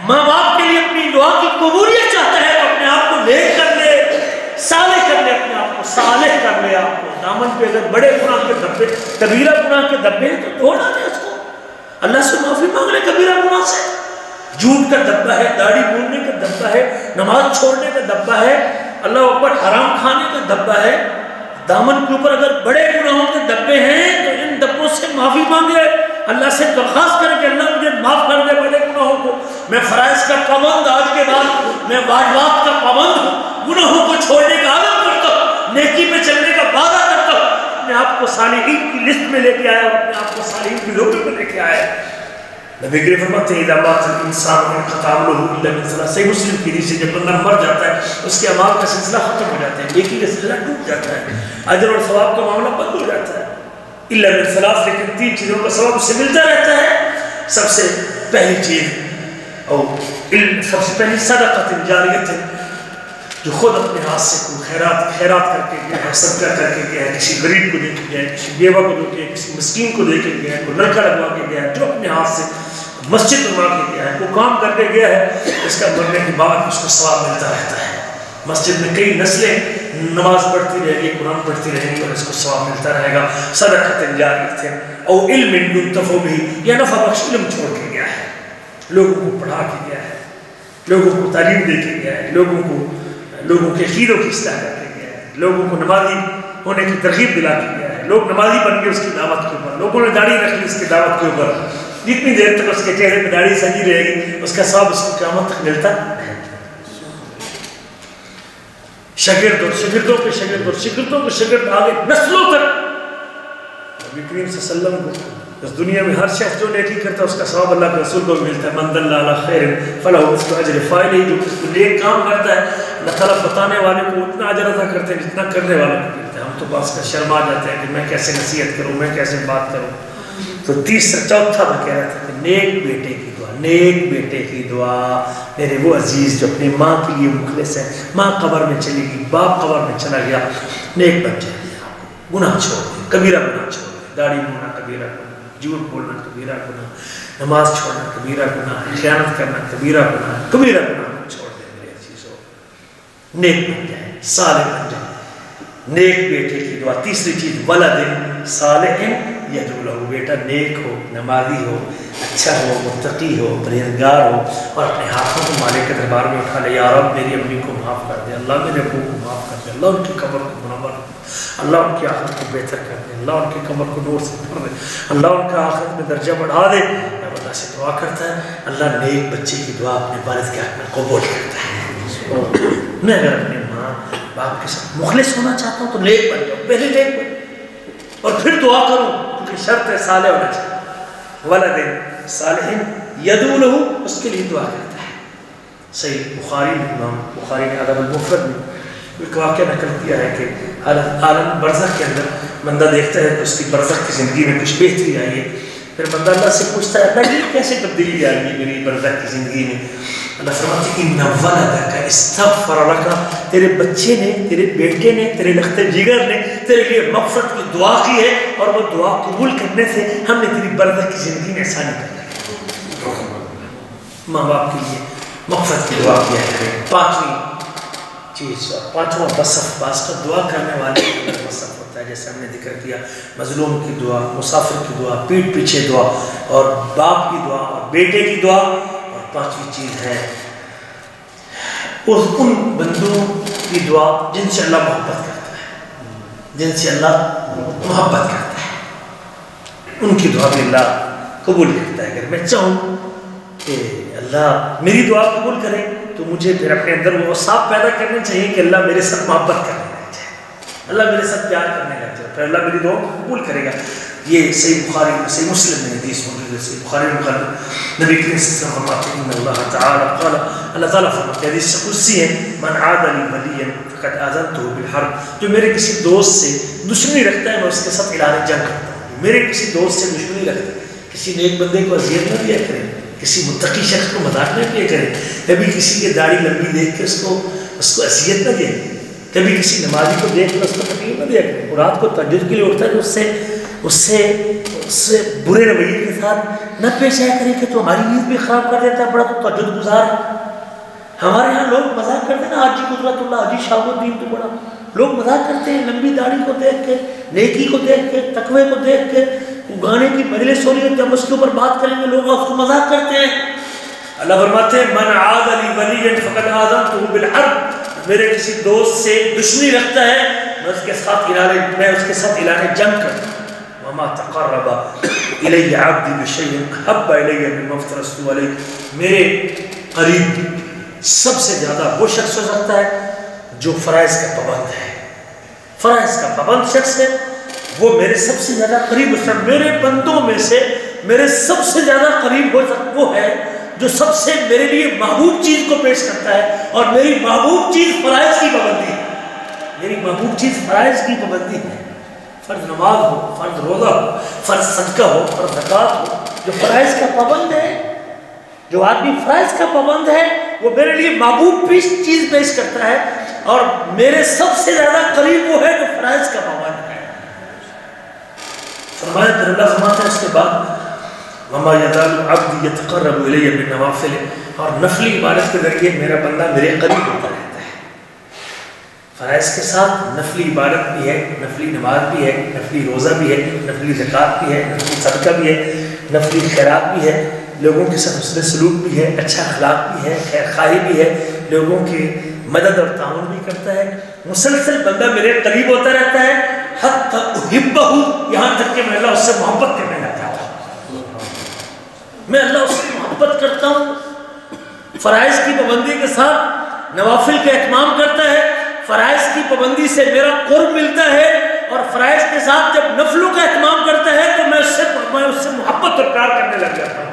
ماں باپ کے لیے اپنی دعا کی قبولیت چاہتا ہے تو اپنے آپ کو نیک کر لے، صالح کر لے، اپنے آپ کو صالح کر لے. آپ کو دامن پہ اگر بڑے گناہ کے دھبے، کبیرہ گناہ کے دھبے ہیں تو اللہ سے معافی مانگنے کبیرہ گناہ سے. جھوٹ کا دبا ہے، داڑھی موننے کا دبا ہے، نماز چھوڑنے کا دبا ہے، اللہ اکبر حرام کھانے کا دبا ہے. دامن کے اوپر اگر بڑے گناہوں کے دبے ہیں تو ان دبوں سے معافی مانگے، اللہ سے درخواست کرے کہ اللہ مجھے معاف کر دے بڑے گناہوں کو. میں فرائض کا پابند، آج کے بعد میں واجبات کا پابند ہوں، گناہوں کو چھوڑنے کا عزم کرتا ہوں، نیکی پہ چلنے کا وعدہ کرتا ہوں. اپنے آپ کو صالحین کی لسٹ میں لے کے آیا، اپنے آپ کو صالحین کی زمرے میں لے کے آیا. نبی کریم فرماتے ہیں اذا مات الانسان انقطع عمله الا من ثلاث. صحیح مسلم کی حدیث ہے جب بندہ مر جاتا ہے اس کے اعمال کا سلسلہ ختم ہو جاتا ہے، نیکی کا سلسلہ ٹوٹ جاتا ہے، اجر اور ثواب کا معاملہ بند ہو جاتا ہے. الا من ثلاث، لیکن 3 چیزوں کا ثواب اس سے ملتا رہتا ہے. سب سے پہلی چیز اور سب سے پہلی صدقۃ جاریہ، جو خود اپنے ہاتھ سے کوئی خیرات کر کے گیا ہے، صدقہ کر کے گیا ہے، کسی غریب کو دے کے گیا ہے، کسی بیوہ کو دے کے، کسی مسکین کو دے کے گیا ہے، کوئی نلکا لگوا کے گیا ہے، جو اپنے ہاتھ سے مسجد بنوا کے گیا ہے، کوئی کام کر کے گیا ہے، اس کا مرنے کے بعد اس کو ثواب ملتا رہتا ہے. مسجد میں کئی نسلیں نماز پڑھتی رہے گی، قرآن پڑھتی رہیں گی اور اس کو ثواب ملتا رہے گا. صدقۃ جاریہ ہے. اور علم ينتفع به، یا نفع بخش علم چھوڑ کے گیا ہے، لوگوں کو پڑھا کے گیا ہے، لوگوں کو تعلیم دے کے گیا ہے، لوگوں کے عقیدوں کی اصلاح کر کے گیا ہے، لوگوں کو نمازی ہونے کی ترغیب دلا کے گیا ہے. لوگ نمازی بن گئے اس کی دعوت کے اوپر، لوگوں نے داڑھی رکھ لی اس کی دعوت کے اوپر. جتنی دیر تک اس کے چہرے پہ داڑھی سجی رہے گی اس کا ثواب اس کو قیامت تک ملتا ہے. شاگرد اور شاگردوں کے شاگرد اور شاگردوں کے شاگرد آگے نسلوں تک نبی کریم صلی اللہ علیہ وسلم کو اس دنیا میں ہر شخص جو نیکی کرتا ہے اس کا ثواب اللہ کے رسول کو ملتا ہے. من دل علی خیر فلہ مثل اجر فاعلہ، جو نیک کام کرتا ہے اللہ تعالیٰ بتانے والے کو اتنا اجر عطا کرتے ہیں جتنا کرنے والے کو ملتا ہے. ہم تو بس کا شرما جاتے ہیں کہ میں کیسے نصیحت کروں، میں کیسے بات کروں. تو چوتھا میں کہہ رہا تھا کہ نیک بیٹے کی دعا، نیک بیٹے کی دعا. میرے وہ عزیز جو اپنی ماں کے لیے مخلص ہے، ماں قبر میں چلی گئی، باپ قبر میں چلا گیا، نیک بن جائے، گناہ چھوڑ دے، کبیرہ گناہ چھوڑ دے. داڑھی موننا کبیرہ گناہ، جھوٹ بولنا کبیرہ گناہ، نماز چھوڑنا کبیرہ گناہ، خیانت کرنا کبیرہ گناہ، کبیرہ گناہ چھوڑ دے میرے عزیزو. نیک بن جائے، صالح بن جائے. نیک بیٹے کی دعا. تیسری چیز ولد صالح یدعو لہ، بیٹا نیک ہو، نمازی ہو، اچھا ہو، متقی ہو، پرہیزگار ہو اور اپنے ہاتھوں کو مالک کے دربار میں اٹھا لے. یا رب میری امی کو معاف کر دے، اللہ میرے ابو کو معاف کر دے، اللہ ان کی قبر کو منور کر دے، اللہ ان کی آخرت کو بہتر کر دے، اللہ ان کی قبر کو نور سے بھر دے، اللہ ان کا آخرت میں درجہ بڑھا دے. میں اللہ سے دعا کرتا ہے، اللہ نیک بچے کی دعا اپنے والد کے حق میں قبول کرتا ہے. میں اگر اپنے ماں باپ کے ساتھ مخلص ہونا چاہتا ہوں تو نیک بن جاؤں، پہلے نیک بن اور پھر دعا کروں، کیونکہ شرط ہے صالح ہونا چاہیے. ولد صالح یدعو لہ، اس کے لیے دعا کرتا ہے. صحیح بخاری میں، امام بخاری نے ادب المفرد میں ایک واقعہ نقل کیا ہے کہ عالم برزخ کے اندر بندہ دیکھتا ہے کہ اس کی برزخ کی زندگی میں کچھ بہتری آئی ہے. پھر بندہ اللہ سے پوچھتا ہے اللہ یہ کیسے تبدیلی آئی ہے میری برزخ کی زندگی میں؟ اللہ فرماتے ہیں ان ولدک استغفر لک، تیرے بچے نے، تیرے بیٹے نے، تیرے لخت جگر نے تیرے لیے مغفرت کی دعا کی ہے اور وہ دعا قبول کرنے سے ہم نے تیری برزخ کی زندگی میں آسانی پیدا کی. ماں باپ کے لیے مغفرت کی دعا کیا ہے. پانچواں وصف، بعض کا دعا کرنے والے وصف ہوتا ہے جیسے ہم نے ذکر کیا، مظلوم کی دعا، مسافر کی دعا، پیٹ پیچھے دعا اور باپ کی دعا اور بیٹے کی دعا. اور پانچویں چیز ہے ان بندوں کی دعا جن سے اللہ محبت کرتا ہے، جن سے اللہ محبت کرتا ہے، ان کی دعا بھی اللہ قبول کرتا ہے. اگر میں چاہوں کہ اللہ میری دعا قبول کرے تو مجھے پھر اپنے اندر وہ اوصاف پیدا کرنے چاہیے کہ اللہ میرے ساتھ محبت کرنے لگ جائے، اللہ میرے ساتھ پیار کرنے لگ جائے، پھر اللہ میری دعا کو قبول کرے گا. یہ صحیح بخاری صحیح مسلم میں حدیث موجود ہے. صحیح بخاری میں نبی کریم صلی اللہ علیہ وسلم فرماتے ہیں ان اللہ تعالی قال، اللہ تعالیٰ فرماتے ہیں حدیث قدسی ہے، من عاد لی ولیا فقد آذنتہ بالحرب، جو میرے کسی دوست سے دشمنی رکھتا ہے میں اس کے ساتھ اعلان جنگ کرتا ہوں. میرے کسی دوست سے دشمنی رکھتا ہے، کسی نیک بندے کو اذیت نہ دیا کرے، کسی متقی شخص کو مذاق نہ کیا کرے، کبھی کسی کی داڑھی لمبی دیکھ کے اس کو اذیت نہ دیا، کبھی کسی نمازی کو دیکھ کر اس کو تکلیف نہ دیا کرے. رات کو تہجد کے لیے اٹھتا ہے تو اس سے برے رویے کے ساتھ نہ پیش آیا کرے کہ تو ہماری نیند بھی خراب کر دیتا ہے، بڑا تو تہجد گزار ہے. ہمارے یہاں لوگ مذاق کرتے ہیں نا، حاجی قدرت اللہ، حاجی شہاب الدین تو بڑا لوگ مذاق کرتے ہیں لمبی داڑھی کو دیکھ کے، نیکی کو دیکھ کے، تقوی کو دیکھ کے، وہ گانے کی مجلس ہو رہی ہے، جب اس کے اوپر بات کریں گے لوگ اس کو مذاق کرتے ہیں۔ اللہ فرماتے ہیں من عاد لی ولیا فقد آذنتہ بالحرب، میرے کسی دوست سے دشمنی رکھتا ہے میں اس کے ساتھ اعلان جنگ کرتا ہوں۔ وما تقرب الی عبدی بشیء احب الی مما افترضت علیہ، میرے قریب سب سے زیادہ وہ شخص ہو سکتا ہے جو فرائض کا پابند ہے، فرائض کا پابند شخص ہے، وہ میرے سب سے زیادہ قریب ہے۔ میرے بندوں میں سے میرے سب سے زیادہ قریب ہو سکتا وہ ہے جو سب سے میرے لیے محبوب چیز کو پیش کرتا ہے، اور میری محبوب چیز فرائض کی پابندی ہے، میری محبوب چیز فرائض کی پابندی ہے۔ فرض نماز ہو، فرض روزہ ہو، فرض صدقہ ہو، فرض زکوٰۃ ہو، جو فرائض کا پابند ہے، جو آدمی فرائض کا پابند ہے وہ میرے لیے محبوب چیز پیش کرتا ہے، اور میرے سب سے زیادہ قریب وہ ہے جو فرائض کا پابند ہے۔ فرمایا پھر اللہ فرماتا ہے اس کے بعد وما یزال عبدی یتقرب الی بالنوافل، اور نفلی عبادت کے ذریعے میرا بندہ میرے قریب ہوتا رہتا ہے۔ فرائض کے ساتھ نفلی عبادت بھی ہے، نفلی نماز بھی ہے، نفلی روزہ بھی ہے، نفلی زکوٰۃ بھی ہے، نفلی صدقہ بھی ہے، نفلی خیرات بھی ہے، لوگوں کے ساتھ حسن سلوک بھی ہے، اچھا اخلاق بھی ہے، خیر خواہی بھی ہے، لوگوں کی مدد اور تعاون بھی کرتا ہے۔ مسلسل بندہ میرے قریب ہوتا رہتا ہے، حتی احبہ، یہاں تک کہ میں اللہ اس سے محبت کرنے لگتا ہوں، میں اللہ اس سے محبت کرتا ہوں۔ فرائض کی پابندی کے ساتھ نوافل کا اہتمام کرتا ہے، فرائض کی پابندی سے میرا قرب ملتا ہے، اور فرائض کے ساتھ جب نفلوں کا اہتمام کرتا ہے تو میں اس سے محبت اور پیار کرنے لگ جاتا ہوں،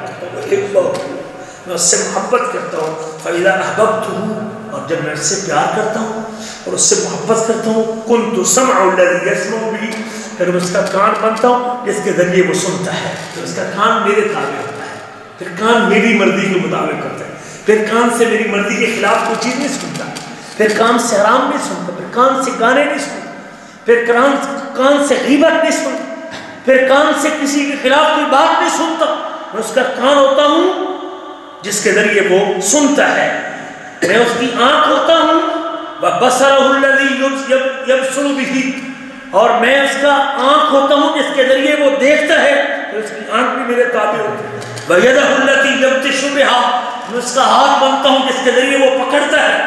میں اس سے محبت کرتا ہوں۔ فَإِذَا أَحْبَبْتُهُ، اور جب میں اس سے پیار کرتا ہوں اور اس سے محبت کرتا ہوں، كُنْتُ سَمْعُ الَّذِي يَسْمَعُ بِهِ، پھر میں اس کا کان بنتا ہوں جس کے ذریعے وہ سنتا ہے، پھر اس کا کان میرے تابع ہوتا ہے، پھر کان میری مرضی کے مطابق کرتا ہے، پھر کان سے میری مرضی کے خلاف کوئی چیز نہیں سنتا، پھر کان سے حرام نہیں سنتا، پھر کان سے گانے نہیں سنتا، پھر کان سے غیبت نہیں سنتا، پھر کان سے کسی کے خلاف کوئی بات نہیں سنتا۔ میں اس کا کان ہوتا ہوں جس کے ذریعے وہ سنتا ہے، میں اس کی آنکھ ہوتا ہوں وَبَصَرَهُ الَّذِي يَبْصُرُ بِهِ، اور میں اس کا آنکھ ہوتا ہوں جس کے ذریعے وہ دیکھتا ہے، پھر اس کی آنکھ بھی میرے تابع ہوتی ہے۔ وَيَدَهُ الَّتِي يَبْطِشُ بِهَا، میں اس کا ہاتھ بنتا ہوں جس کے ذریعے وہ پکڑتا ہے۔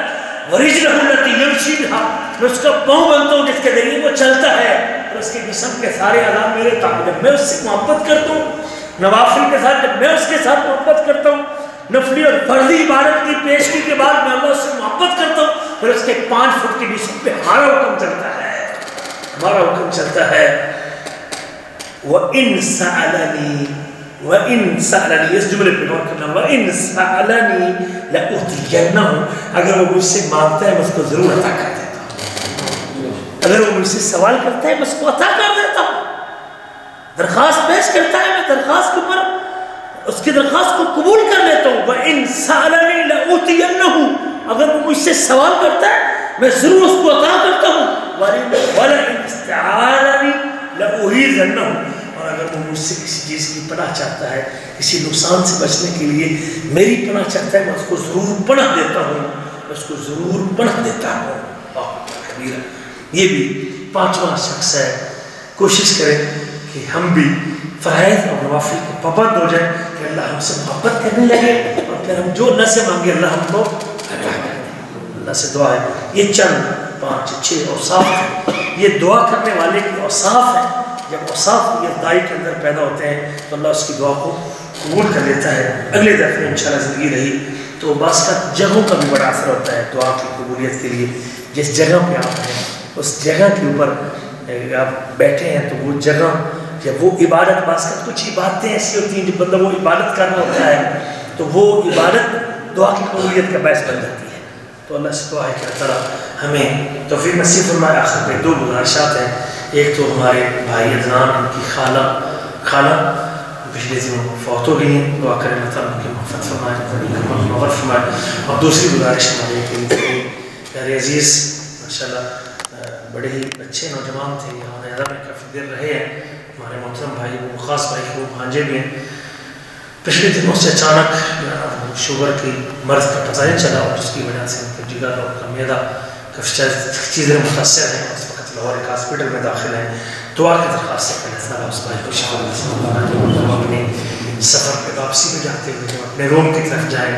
وَرِجْلَهُ الَّتِي يَمْشِي بِهَا، میں اس کا پاؤں بنتا ہوں جس کے ذریعے وہ چلتا ہے، اور اس کے جسم کے سارے اعضاء میرے تابع ہیں۔ میں اس سے محبت کرتا ہوں نوافل کے ساتھ، جب میں اس کے ساتھ محبت کرتا ہوں، نفلی اور فرضی عبادت کی پیشگی کے بعد میں اللہ سے محبت کرتا ہوں، پھر اس کے 5 فٹ کی جسم پہ ہمارا حکم چلتا ہے، ہمارا حکم چلتا ہے۔ وَإِن سَأَلَنِي، اس جملے پہ غور کرنا، وَإِن سَأَلَنِي لَأُعْطِيَنَّهُ، اگر وہ مجھ سے مانگتا ہے میں اس کو ضرور عطا کر دیتا ہوں، اگر وہ مجھ سے سوال کرتا ہے میں اس کو عطا کر دیتا ہوں، درخواست پیش کرتا ہے میں درخواست کے اوپر اس کی درخواست کو قبول کر لیتا ہوں۔ وَإِن سَأَلَنِي لَأُعْطِيَنَّهُ، اگر وہ مجھ سے سوال کرتا ہے میں ضرور اس کو عطا کرتا ہوں۔ وَلَئِنِ اسْتَعَاذَنِي لَأُعِيذَنَّهُ، اور اگر وہ مجھ سے کسی چیز کی پناہ چاہتا ہے، کسی نقصان سے بچنے کے لیے میری پناہ چاہتا ہے، میں اس کو ضرور پناہ دیتا ہوں، میں اس کو ضرور پناہ دیتا ہوں۔ یہ بھی 5واں شخص ہے۔ کوشش کریں کہ ہم بھی فرائض اور نوافل کے پابند ہو جائیں کہ اللہ ہم سے محبت کرنے لگے، اور پھر ہم جو اللہ سے مانگے اللہ ہم کو عطا کر دے۔ اللہ سے دعا ہے، یہ چند 5 6 اوصاف ہیں، یہ دعا کرنے والے کی اوصاف ہیں۔ جب اوصاف یہ دائی کے اندر پیدا ہوتے ہیں تو اللہ اس کی دعا کو قبول کر لیتا ہے۔ اگلے دفعہ میں انشاءاللہ زندگی رہی تو بعض کا جگہوں کا بھی بڑا اثر ہوتا ہے دعا کی قبولیت کے لیے۔ جس جگہ پہ آپ ہیں اس جگہ کے اوپر آپ بیٹھے ہیں تو وہ جگہ یا وہ عبادت، بعض کا کچھ عبادتیں ایسی ہوتی ہیں جب بندہ وہ عبادت کرنا ہوتا ہے تو وہ عبادت دعا کی قبولیت کا باعث بن جاتی ہے۔ تو اللہ سے دعا ہے کہ اللہ تعالیٰ ہمیں توفیق نصیب فرمائے۔ آخر میں 2 گزارشات ہیں، ایک تو ہمارے بھائی ادنان ان کی خالہ پچھلے دنوں فوت ہو گئی ہیں، دعا کریں اللہ تعالیٰ ان کی مغفرت فرمائے، مغفرت فرمائے۔ اور دوسری گزارش ہمارے پیارے عزیز ماشاءاللہ بڑے ہی اچھے نوجوان تھے، یہاں نیادہ میں کافی دیر رہے ہیں، ہمارے محترم بھائی وہ خاص بھائی وہ بھانجے بھی ہیں۔ پچھلے دنوں سے اچانک شوگر کی مرض کا پتہ نہیں چلا، اور جس کی وجہ سے ان کا جگر اور ان کا معدہ کافی چیزیں متاثر ہیں، اس وقت لاہور ایک ہاسپٹل میں داخل ہیں۔ دعا کی درخواست ہے کہ اللہ تعالیٰ اس بھائی کو شفا نصیب فرمائے. ہم اپنے سفر پہ واپسی میں جاتے ہوئے جب اپنے روم کی طرف جائیں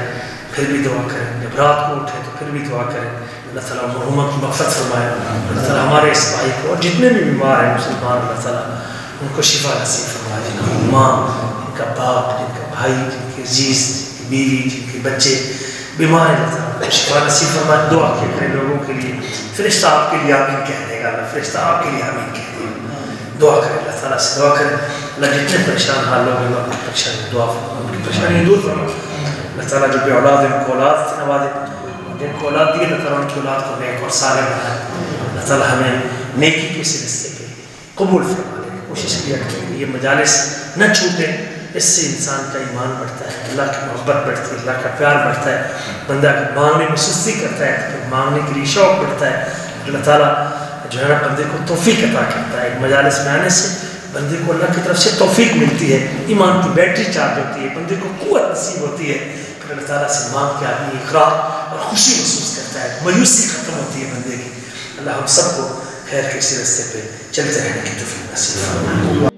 پھر بھی دعا کریں, جب رات کو اٹھیں تو پھر بھی دعا کریں. اللہ تعالیٰ مرحومہ کی مغفرت فرمائے. اللہ تعالیٰ ہمارے اس بھائی کو اور جتنے بھی بیمار ہیں مسلمان, اللہ تعالیٰ ان کو شفا نصیب فرمائے. جن کی ماں, جن کا باپ, جن کا بھائی, جن کے عزیز, جن کی بیوی, جن کے بچے بیمار ہیں, اللہ تعالیٰ شفا نصیب فرمائے. دعا کیا کریں لوگوں کے لیے. فرشتہ آپ کے لیے آمین کہہ دے گا. اللہ فرشتہ آپ کے لیے آمین کہہ دے گا. دعا کریں, اللہ تعالیٰ سے دعا کریں. اللہ جتنے پریشان حال لوگ ہیں اپنی پریشانی دعا فرما, ان کی پریشانی دور فرما. اللہ تعالیٰ جو بے اولاد ہے ان کو اولاد سے نوازے. جن کو اولاد دی اللہ تعالیٰ ان کی اولاد کو نیک اور صالح بنائے. اللہ تعالیٰ ہمیں نیکی کے راستے پہ قبول فرما لے. کوشش کیا کریں کہ یہ مجالس نہ چھوٹیں. اس سے انسان کا ایمان بڑھتا ہے, اللہ کی محبت بڑھتی ہے, اللہ کا پیار بڑھتا ہے. بندہ اگر مانگنے میں سستی کرتا ہے تو مانگنے کے لیے شوق بڑھتا ہے. اللہ تعالیٰ جو ہے نا بندے کو توفیق عطا کرتا ہے. مجالس میں آنے سے بندے کو اللہ کی طرف سے توفیق ملتی ہے, ایمان کی بیٹری چارج ہوتی ہے, بندے کو قوت نصیب ہوتی ہے. پھر اللہ تعالیٰ سے مانگ کے آدمی اقرار اور خوشی محسوس کرتا ہے, مایوسی ختم ہوتی ہے بندے کی. اللہ ہم سب کو خیر کے راستے پہ چلتے رہنے کی توفیق نصیب فرمائے.